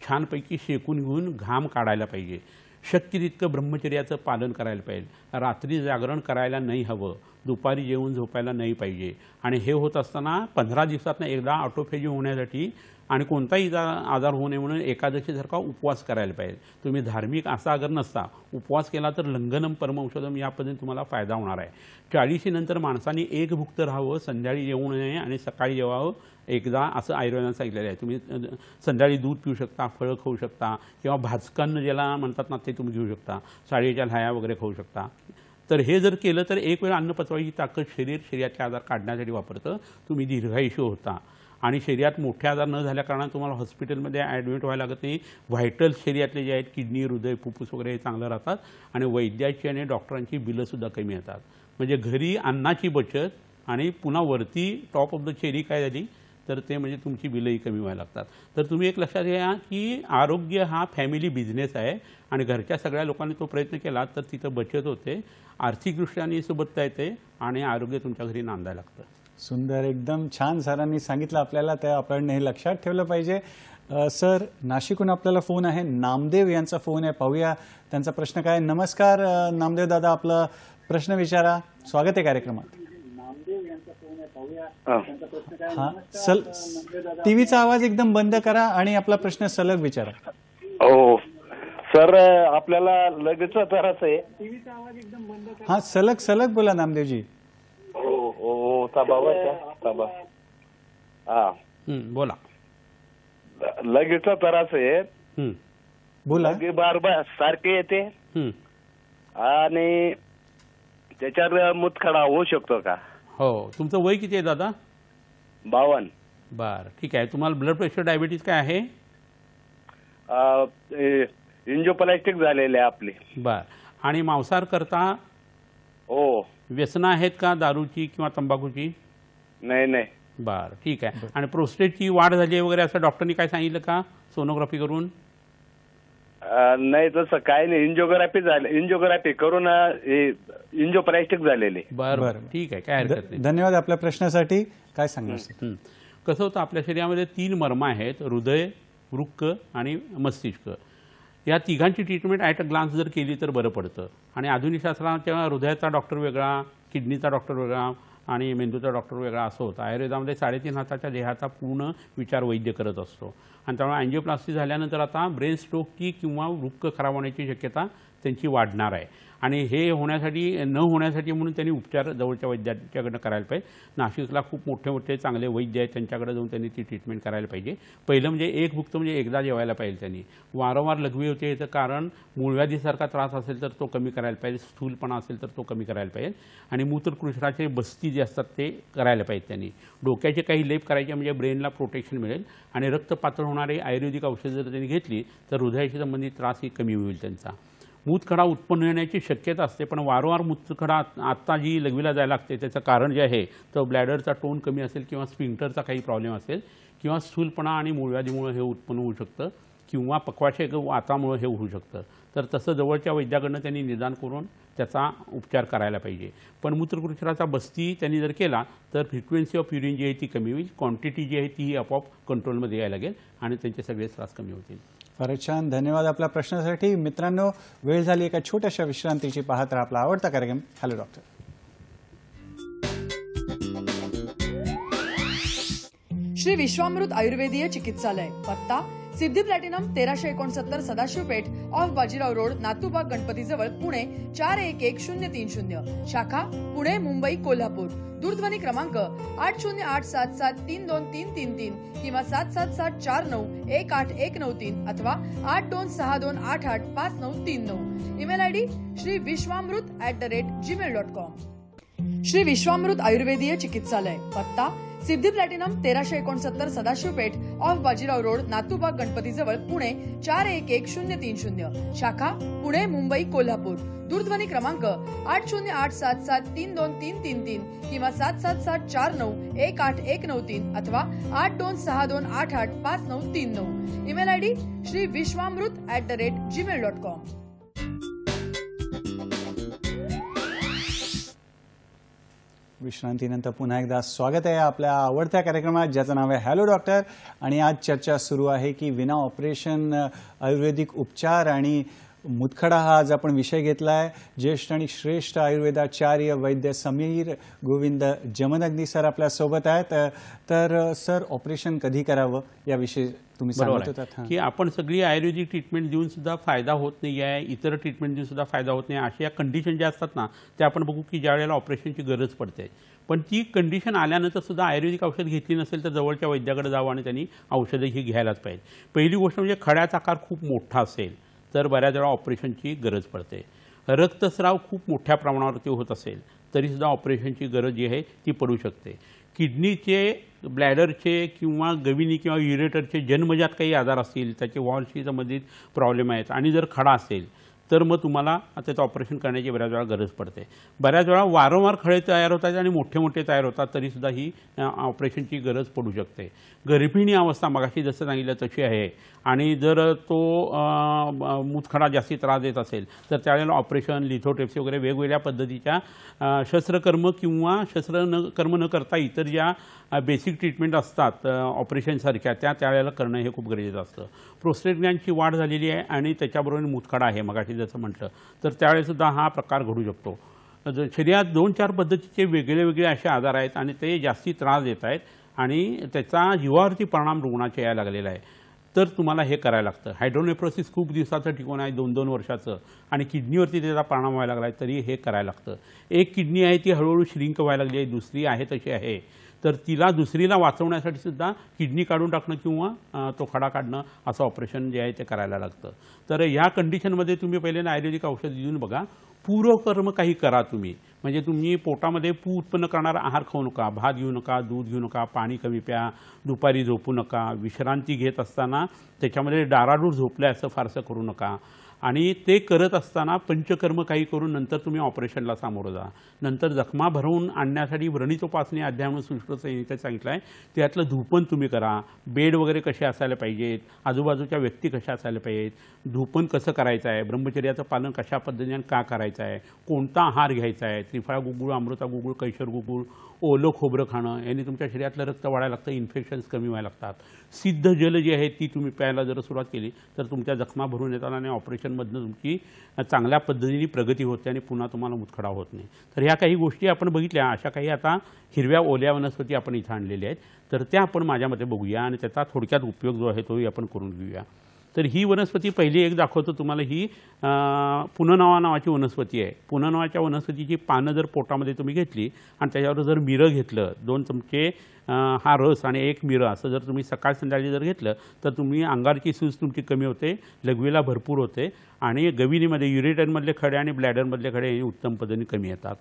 S2: छानपैकी शेकून घेऊन घाम काढायला पाहिजे. शक्य तितकं ब्रह्मचर्याचं पालन करायला पाहिजे, रात्री जागरण करायला नाही हवं, दुपारी जेवून झोपायला नाही पाहिजे. आणि हे होत असताना 15 दिवसातनं एकदा ऑटोफेजी होण्यासाठी आणि कोणताही आजार होऊ नये म्हणून एकादशीसारखा उपवास करायला पाहिजे. तुम्ही धार्मिक असा अगर नसता, उपवास केला तर लंघनम परमौषधम या पद्धतीने तुम्हाला फायदा होणार आहे. 40 नंतर माणसांनी एकभुक्त राहावं, संध्याकाळी जेवू नये आणि सकाळी जेवावं एकदा असं आयुर्वेदाने सांगितलेलं आहे. तुम्ही संध्याकाळी दूध पिऊ शकता, फळं खाऊ शकता किंवा भाजकान्न ज्याला म्हणतात ना ते तुम्ही घेऊ शकता, साडीच्या लाह्या वगैरे खाऊ शकता. तर हे जर केलं तर एक वेळ अन्न पचवायची ताकद शरीराचे आजार काढण्यासाठी वापरतं. तुम्ही दीर्घायुष्य होता आणि शरीरात मोठे आजार न झाल्या कारणाने तुम्हाला हॉस्पिटलमध्ये ॲडमिट व्हायला लागत नाही. व्हायटल शरीरातले जे आहेत किडनी, हृदय, फुफ्फुस वगैरे हे चांगलं राहतात आणि वैद्याची आणि डॉक्टरांची बिलंसुद्धा कमी येतात. म्हणजे घरी अन्नाची बचत आणि पुन्हा वरती टॉप ऑफ द चेरी काय झाली तर ते म्हणजे तुमची बिलंही कमी व्हायला लागतात. तर तुम्ही एक लक्षात घ्या की आरोग्य हा फॅमिली बिझनेस आहे आणि घरच्या सगळ्या लोकांनी तो प्रयत्न केला तर तिथं बचत होते, आर्थिकदृष्ट्याने सुबत्ता येते आणि आरोग्य तुमच्या घरी नांदायला लागतं.
S1: सुंदर, एकदम छान सरांनी सांगितलं आपल्याला, ते आपण हे लक्षात ठेवलं पाहिजे. सर, नाशिकहून आपल्याला फोन आहे, नामदेव यांचा फोन आहे, पाहूया त्यांचा प्रश्न काय. नमस्कार नामदेव दादा, आपला प्रश्न विचारा, स्वागत आहे कार्यक्रमात.
S5: हा.
S1: हा टीव्हीचा आवाज एकदम बंद करा आणि आपला प्रश्न सलग विचारा.
S5: हो सर, आपल्याला लगेच त्रास आहे.
S1: हा सलग सलग बोला नामदेवजी.
S5: हो हो थांबा बरं का, थांबा. हा
S2: बोला.
S5: लगेच त्रास आहे.
S2: हं,
S1: बोला.
S5: लगे बार सारखे येते
S2: हं.
S5: आणि त्याच्यावर मुतखडा होऊ शकतो का?
S2: हो, तुमचं वय किती आहे दादा?
S5: 52.
S2: बरं, ठीक आहे. तुम्हाला ब्लड प्रेशर डायबिटीज काय आहे?
S5: इंजिओप्लास्टिक झालेले आहे आपले.
S2: बरं, आणि मांसाहार करता?
S5: हो.
S2: व्यसनं आहेत का दारूची किंवा तंबाखूची?
S5: नाही नाही.
S2: बरं, ठीक आहे. आणि प्रोस्टेटची वाढ झाली आहे वगैरे असं डॉक्टरनी काय सांगितलं का सोनोग्राफी करून?
S5: नाही तसं काय नाही. इंजिओग्राफी करून इंजिओप्लास्टिक झालेले.
S2: बरं
S1: बरं.
S2: बरं, ठीक आहे, काय हरकत नाही.
S1: धन्यवाद आपल्या प्रश्नासाठी. काय सांगणार सर?
S2: हं. कसं होतं, आपल्या शरीरामध्ये 3 मर्म आहेत: हृदय, वृक्क आणि मस्तिष्क. या तिघांची ट्रीटमेंट ॲट अ ग्लान्स जर केली तर बरं पडतं. आणि आधुनिक शास्त्राच्या हृदयाचा डॉक्टर वेगळा, किडनीचा डॉक्टर वेगळा आणि मेंदूचा डॉक्टर वेगळा असं होतं. आयुर्वेदामध्ये 3.5 हाताच्या देहाचा पूर्ण विचार वैद्य करत असतो. आणि त्यामुळे अँजिओप्लास्टी झाल्यानंतर आता ब्रेन स्ट्रोकची किंवा वृक्क खराब होण्याची शक्यता त्यांची वाढणार आहे. आणि हे होण्यासाठी न होण्यासाठी म्हणून त्यांनी उपचार जवळच्या वैद्यांच्याकडनं करायला पाहिजे. नाशिकला खूप मोठे मोठे चांगले वैद्य आहेत, त्यांच्याकडे जाऊन त्यांनी ती ट्रीटमेंट करायला पाहिजे. पहिलं म्हणजे एक भुक्त म्हणजे एकदा जेवायला पाहिजे त्यांनी. वारंवार लघवी होते याचं कारण मूळव्याधीसारखा त्रास असेल तर तो कमी करायला पाहिजे, स्थूलपणा असेल तर तो कमी करायला पाहिजे. आणि मूत्रकृष्णाचे बस्ती जे असतात ते करायला पाहिजे त्यांनी. डोक्याचे काही लेप करायचे म्हणजे ब्रेनला प्रोटेक्शन मिळेल. आणि रक्त पातळ होणारे आयुर्वेदिक औषधं जर त्यांनी घेतली तर हृदयाशी संबंधित त्रासही कमी होईल त्यांचा. मूतखडा उत्पन्न होण्याची शक्यता असते, पण वारंवार मूतखडा आत्ता जी लघवीला जायला लागते त्याचं कारण जे आहे तर ब्लॅडरचा टोन कमी असेल किंवा स्फिंक्टरचा काही प्रॉब्लेम असेल किंवा स्थूलपणा आणि मूळव्याधीमुळे हे उत्पन्न होऊ शकतं किंवा पक्वाशय वातामुळे हे होऊ शकतं. तर तसं जवळच्या वैद्याकडनं त्यांनी निदान करून त्याचा उपचार करायला पाहिजे. पण मूत्रकृष्णाचा बस्ती त्यांनी जर केला तर फ्रिक्वेन्सी ऑफ युरिन जी आहे ती कमी होईल, क्वांटिटी जी आहे तीही आपोआप कंट्रोलमध्ये यायला लागेल आणि त्यांचे सगळे त्रास कमी होतील.
S1: फारच छान. धन्यवाद आपल्या प्रश्नासाठी. मित्रांनो, वेळ झाली एका छोट्याशा विश्रांतीची. पाहत राहा आपला आवडता कार्यक्रम हॅलो डॉक्टर.
S3: श्री विश्वामृत आयुर्वेदीय चिकित्सालय, पत्ता Siddhi platinum 1369 Sadashiv Peth off Bajirao road, Natubag Ganpati जवळ, पुणे 411030. शाखा पुणे, मुंबई, कोल्हापूर. दूरध्वनी क्रमांक 8087732333 किंवा 7774918193 अथवा 8262885939. Email ID shriviswamrut@gmail.com. Shri Vishwamrut आयुर्वेदीय चिकित्सालय, पत्ता Siddhi platinum 1369 Sadashiv Peth off Bajirao road, Natubag Ganpati जवळ, पुणे 411030. शाखा पुणे, मुंबई, कोल्हापूर. दूरध्वनी क्रमांक 8087732333 किंवा 7774918193 अथवा 8262885939. Email ID shriviswamrut@gmail.com.
S1: विश्रांतीनंतर पुन्हा एकदा स्वागत आहे आपल्या आवडत्या कार्यक्रमात ज्याचं नाव आहे हॅलो डॉक्टर. आणि आज चर्चा सुरू आहे की विना ऑपरेशन आयुर्वेदिक उपचार आणि मुतखडा हा आज आपण विषय घेतला आहे. ज्येष्ठ आणि श्रेष्ठ आयुर्वेदाचार्य वैद्य समीर गोविंद जमदग्नी सर आपल्यासोबत आहेत. तर सर, ऑपरेशन कधी करावं याविषयी तुम्ही सांगत होतात
S2: की आपण सगळी आयुर्वेदिक ट्रीटमेंट देऊन सुद्धा फायदा होत नाही आहे, इतर ट्रीटमेंट देऊन सुद्धा फायदा होत नाही, अशा कंडिशन ज्या असतात ना त्या आपण बघू की ज्या वेळेला ऑपरेशनची गरज पडते. पण ती कंडिशन आल्यानंतर सुद्धा आयुर्वेदिक औषध घेतली नसेल तर जवळच्या वैद्याकडे जावं आणि त्यांनी औषधं ही घ्यायलाच पाहिजे. पहिली गोष्ट म्हणजे खड्याचा आकार खूप मोठा असेल तर बऱ्याच वेळा ऑपरेशनची गरज पडते. रक्तस्राव खूप मोठ्या प्रमाणावरती होत असेल तरीसुद्धा ऑपरेशनची गरज जी आहे ती पडू शकते. किडनीचे, ब्लॅडरचे किंवा गविनी किंवा युरेटरचे जन्मजात काही आजार असतील, त्याचे वॉल्सशी संबंधित प्रॉब्लेम आहेत आणि जर खडा असेल तर मग तुम्हाला त्याचं ऑपरेशन करण्याची बऱ्याच वेळा गरज पडते. बऱ्याच वेळा वारंवार खडे तयार होतात आणि मोठे मोठे तयार होतात तरीसुद्धा ही ऑपरेशनची गरज पडू शकते. गर्भिणी अवस्था मगाशी जसं सांगितलं तशी आहे आणि जर तो मुतखडा जास्ती त्रास देत असेल तर त्यावेळेला ऑपरेशन, लिथोट्रिप्सी वगैरे वेगवेगळ्या पद्धतीच्या शस्त्रकर्म किंवा कर्म न करता इतर ज्या बेसिक ट्रीटमेंट असतात ऑपरेशनसारख्या त्यावेळेला करणं हे खूप गरजेचं असतं. प्रोस्टेट ग्लँडची वाढ झालेली आहे आणि त्याच्याबरोबर मुतखडा आहे मगाशी जसं म्हटलं तर त्यावेळेसुद्धा हा प्रकार घडू शकतो. शरीरात 2-4 पद्धतीचे वेगळे वेगळे असे आजार आहेत आणि ते जास्ती त्रास देत आहेत आणि त्याचा जीवावरती परिणाम रुग्णाच्या यायला लागलेला आहे. तर तुम्हाला हे करायला लागतं. हायड्रोनेफ्रोसिस खूप दिवसाचं टिकून आहे, 2-2 वर्षाचं, आणि किडनीवरती त्याचा परिणाम व्हायला लागला आहे, तरी हे करायला लागतं. एक किडनी आहे ती हळूहळू श्रिंक व्हायला लागली आहे, दुसरी आहे तशी आहे, तर तिला दुसरीला वाचवण्यासाठी सुद्धा किडनी काढून टाकणं किंवा तो खडा काढणं असं ऑपरेशन जे आहे ते करायला लागतं. तर या कंडिशनमध्ये तुम्ही पहिल्यांदा आयुर्वेदिक औषध देऊन बघा. पूर्वकर्म काही करा तुम्ही, म्हणजे तुम्ही पोटामध्ये पू उत्पन्न करणारा आहार खाऊ नका, भात घेऊ नका, दूध घेऊ नका, पाणी कमी प्या, दुपारी झोपू नका, विश्रांती घेत असताना त्याच्यामध्ये डाराडूर झोपल्या असं फारसं करू नका. आणि ते करत असताना पंचकर्म काही करून नंतर तुम्ही ऑपरेशनला सामोरं जा. नंतर जखमा भरवून आणण्यासाठी व्रणितोपासने अध्याय म्हणून सुश्रुत संहितेत सांगितलं आहे, त्यातलं धूपन तुम्ही करा. बेड वगैरे कसे असायला पाहिजेत, आजूबाजूच्या व्यक्ती कशा असायला पाहिजेत, धूपन कसं करायचं आहे, ब्रह्मचर्याचं पालन कशा पद्धतीने का करायचं आहे, कोणता आहार घ्यायचा आहे, त्रिफळा गुगुळ, अमृता गुगुळ, कैशर गुगुळ, ओलं खोबरं खाणं यांनी तुमच्या शरीरातलं रक्त वाढायला लागतं, इन्फेक्शन्स कमी व्हायला लागतात. सिद्ध जल जी आहे ती तुम्ही प्यायला जर सुरुवात केली तर तुमच्या जखमा भरून येतात आणि ऑपरेशनमधनं तुमची चांगल्या पद्धतीने प्रगती होते आणि पुन्हा तुम्हाला मुतखडा होत नाही. तर ह्या काही गोष्टी आपण बघितल्या, अशा काही आता हिरव्या ओल्या वनस्पती आपण इथं आणलेल्या आहेत, तर त्या आपण माझ्या मते बघूया आणि त्याचा थोडक्यात उपयोग जो आहे तोही आपण करून घेऊया. तर ही वनस्पती पहिली एक दाखवतो तुम्हाला. ही पुनर्नवा नावाची वनस्पती आहे. पुनर्नवाच्या वनस्पतीची पानं जर पोटामध्ये तुम्ही घेतली आणि त्याच्यावर जर मिरं घेतलं, 2 चमचे हा रस आणि 1 मिरं असं जर तुम्ही सकाळ संध्याकाळी जर घेतलं तर तुम्ही अंगारची सूज तुमची कमी होते, लघवीला भरपूर होते आणि गविनीमध्ये युरेटरमधले खडे आणि ब्लॅडरमधले खडे हे उत्तम पद्धतीने कमी येतात.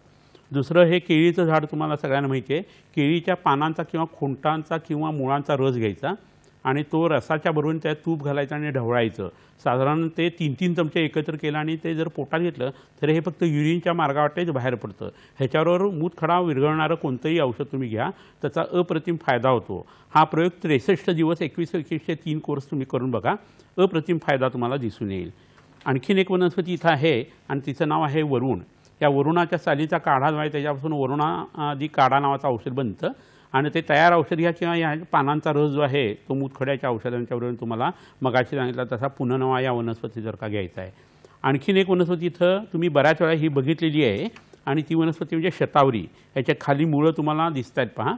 S2: दुसरं हे केळीचं झाड तुम्हाला सगळ्यांना माहिती आहे. केळीच्या पानांचा किंवा खोंटांचा किंवा मुळांचा रस घ्यायचा आणि तो रसाच्या बरोबर त्यात तूप घालायचं आणि ढवळायचं. साधारण ते 3-3 चमचे एकत्र केलं आणि ते जर पोटात घेतलं तर हे फक्त युरिनच्या मार्गावाटेच बाहेर पडतं. ह्याच्याबरोबर मूतखडा विरघळणारं कोणतंही औषध तुम्ही घ्या, त्याचा अप्रतिम फायदा होतो. हा प्रयोग 63 दिवस 21-21 3 कोर्स तुम्ही करून बघा, अप्रतिम फायदा तुम्हाला दिसून येईल. आणखीन एक वनस्पती इथं आहे आणि तिचं नाव आहे वरुण. या वरुणाच्या सालीचा काढा जो आहे त्याच्यापासून वरुणादी काढा नावाचं औषध बनतं आणि ते तयार औषध घ्या किंवा या पानांचा रस जो आहे तो मूतखड्याच्या औषधांच्याबरोबर तुम्हाला मगाशी सांगितला तसा पुनर्नवा या वनस्पती जर का घ्यायचा आहे. आणखीन एक वनस्पती इथं तुम्ही बऱ्याच वेळा ही बघितलेली आहे आणि ती वनस्पती म्हणजे शतावरी. याच्या खाली मुळं तुम्हाला दिसत आहेत पहा.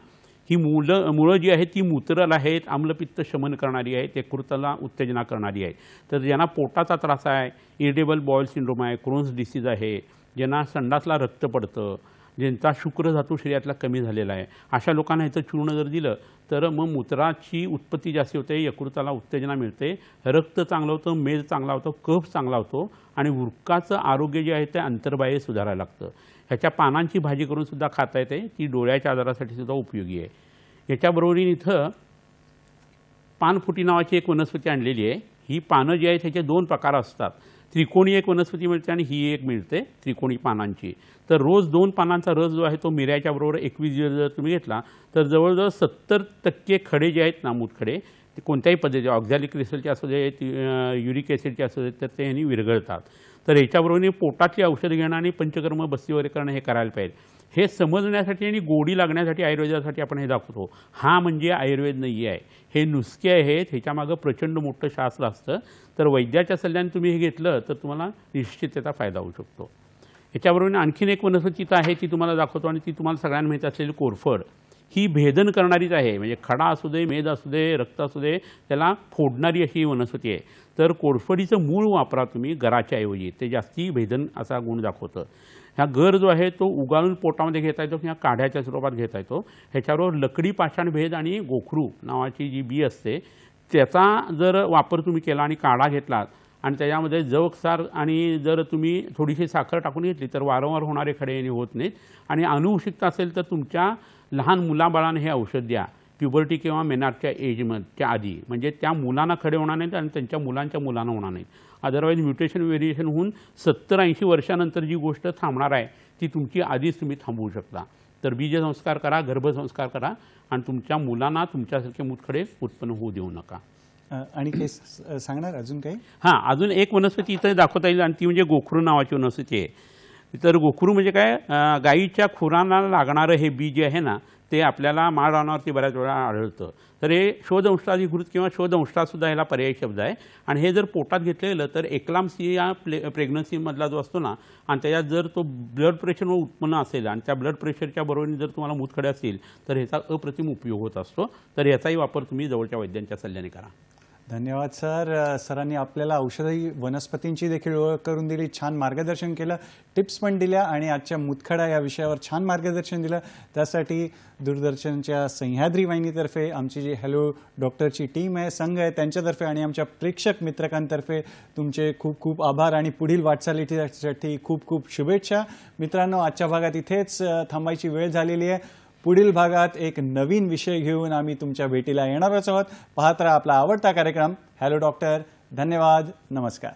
S2: ही मुळं जी आहेत ती मूत्रल आहेत, आम्लपित्त शमन करणारी आहेत, यकृताला उत्तेजना करणारी आहे. तर ज्यांना पोटाचा त्रास आहे, इरिटेबल बॉईल सिंड्रोम आहे, क्रोन्स डिसीज आहे, ज्यांना संडासला रक्त पडतं, ज्यांचा शुक्रधातू शरीरातला कमी झालेला आहे, अशा लोकांना ह्याचं चूर्ण जर दिलं तर मग मूत्राची उत्पत्ती जास्त होते, यकृताला उत्तेजना मिळते, रक्त चांगलं होतं, मेद चांगला होतो, कफ चांगला होतो आणि वृक्काचं आरोग्य जे आहे ते अंतर्बाह्य सुधारायला लागतं. ह्याच्या पानांची भाजी करून सुद्धा खाता येते, ती डोळ्याच्या आजारासाठी सुद्धा उपयोगी आहे. याच्याबरोबरीने इथं पानफुटी नावाची एक वनस्पती आणलेली आहे. ही पानं जी आहेत ह्याचे 2 प्रकार असतात. त्रिकोणी एक वनस्पती मिळते आणि ही एक मिळते त्रिकोणी पानांची. तर रोज 2 पानांचा रस जो आहे तो मिऱ्याच्या बरोबर 21 दिवस जर तुम्ही घेतला तर जवळजवळ 70% खडे जे आहेत ना, मूतखडे, ते कोणत्याही पद्धतीचे ऑक्झॅलिक रिसलचे असू दे, युरिक ॲसिडचे असू दे, तर ते ह्यांनी विरघळतात. तर याच्याबरोबर पोटातली औषधं घेणं आणि पंचकर्म बस्ती वगैरे करणं हे करायला पाहिजे. हे समजण्यासाठी आणि गोडी लागण्यासाठी आयुर्वेदासाठी आपण हे दाखवतो. हा म्हणजे आयुर्वेद नाही आहे, हे नुसके आहेत. ह्याच्यामागं प्रचंड मोठं शास्त्र असतं. तर वैद्याच्या सल्ल्याने तुम्ही हे घेतलं तर तुम्हाला निश्चित त्याचा फायदा होऊ शकतो. ह्याच्याबरोबर आणखीन एक वनस्पती आहे ती तुम्हाला दाखवतो आणि ती तुम्हाला सगळ्यांना माहीत असलेली कोरफड. ही भेदन करणारीच आहे, म्हणजे खडा असू दे, मेद असू दे, रक्त असू दे, त्याला फोडणारी अशी वनस्पती आहे. तर कोरफडीचं मूळ वापरा तुम्ही गराच्या ऐवजी, ते जास्ती भेदन असा गुण दाखवतं. ह्या गर जो आहे तो उगाळून पोटामध्ये घेता येतो किंवा काढ्याच्या स्वरूपात घेता येतो. ह्याच्याबरोबर लकडी पाषाण भेद आणि गोखरू नावाची जी बी असते त्याचा जर वापर तुम्ही केला आणि काढा घेतलात आणि त्याच्यामध्ये जवकसार आणि जर तुम्ही थोडीशी साखर टाकून घेतली तर वारंवार होणारे खडे येणे होत नाहीत. आणि अनुवंशिकता असेल तर तुमच्या लहान मुलाबाळांना हे औषध द्या, प्युबर्टी किंवा मेनार्टच्या एजच्या आधी, म्हणजे त्या मुलांना खडे होणार नाहीत आणि त्यांच्या मुलांच्या मुलांना होणार नाहीत. अदरवाईज म्युटेशन व्हेरिएशन होऊन 70-80 वर्षानंतर जी गोष्ट थांबणार आहे ती तुमची आधीच तुम्ही थांबवू शकता. तर बीजसंस्कार करा, गर्भसंस्कार करा आणि तुमच्या मुलांना तुमच्यासारखे मूतखडे उत्पन्न होऊ देऊ नका.
S1: आणि काही सांगणार अजून काही?
S2: हां, अजून एक वनस्पती इथं दाखवता येईल आणि ती म्हणजे गोखरू नावाची वनस्पती आहे. तर गोखरू म्हणजे काय, गाईच्या खुरांना लागणारं हे बी जे आहे ना ते आपल्याला माळरानावरती बऱ्याच वेळा आढळतं. तर हे शोधअंशाधिकृत किंवा शोधअंशासुद्धा ह्याला पर्यायी शब्द आहे. आणि हे जर पोटात घेतलेलं तर एक्लाम्सिया प्रेग्नन्सीमधला जो असतो ना, आणि त्याच्यात जर तो ब्लड प्रेशर उत्पन्न असेल आणि त्या ब्लड प्रेशरच्या बरोबरीने जर तुम्हाला मूतखडे असतील तर ह्याचा अप्रतिम उपयोग होत असतो. तर याचाही वापर तुम्ही जवळच्या वैद्यांच्या सल्ल्याने करा.
S1: धन्यवाद सर. सरांनी आपल्याला औषधी वनस्पतींची देखील ओळख करून दिली, छान मार्गदर्शन केलं, टिप्स पण दिल्या आणि आजच्या मुतखडा या विषयावर छान मार्गदर्शन दिलं. त्यासाठी दूरदर्शनच्या सह्याद्री वाहिनीतर्फे आमची जी हॅलो डॉक्टरची टीम आहे, संघ आहे, त्यांच्यातर्फे आणि आमच्या प्रेक्षक मित्रकांतर्फे तुमचे खूप खूप आभार आणि पुढील वाटचालीसाठी खूप खूप शुभेच्छा. मित्रांनो, आजच्या भागात इथेच थांबायची वेळ झालेली आहे. पुढील भागात एक नवीन विषय घेऊन आम्ही तुमच्या भेटीला येणारच आहोत. पाहत राहा आपला आवडता कार्यक्रम हॅलो डॉक्टर. धन्यवाद. नमस्कार.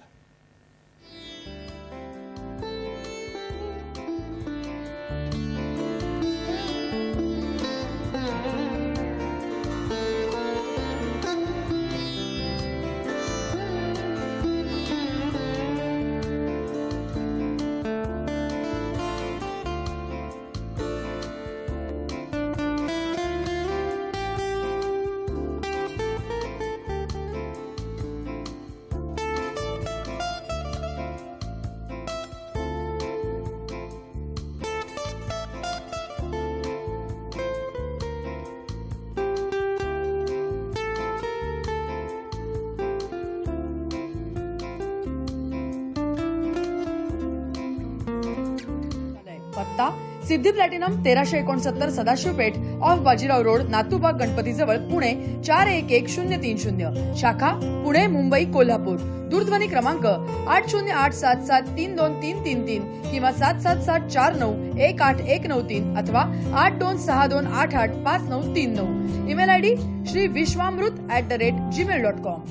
S3: पत्ता Siddhi platinum 1369 Sadashiv Peth off Bajirao road, Natubag गणपतीजवळ, पुणे 411030. शाखा पुणे, मुंबई, कोल्हापूर. दूरध्वनी क्रमांक 8087732333 किंवा 7774918193 अथवा 8262885939. Email ID श्रीविश्वामृत@gmail.com.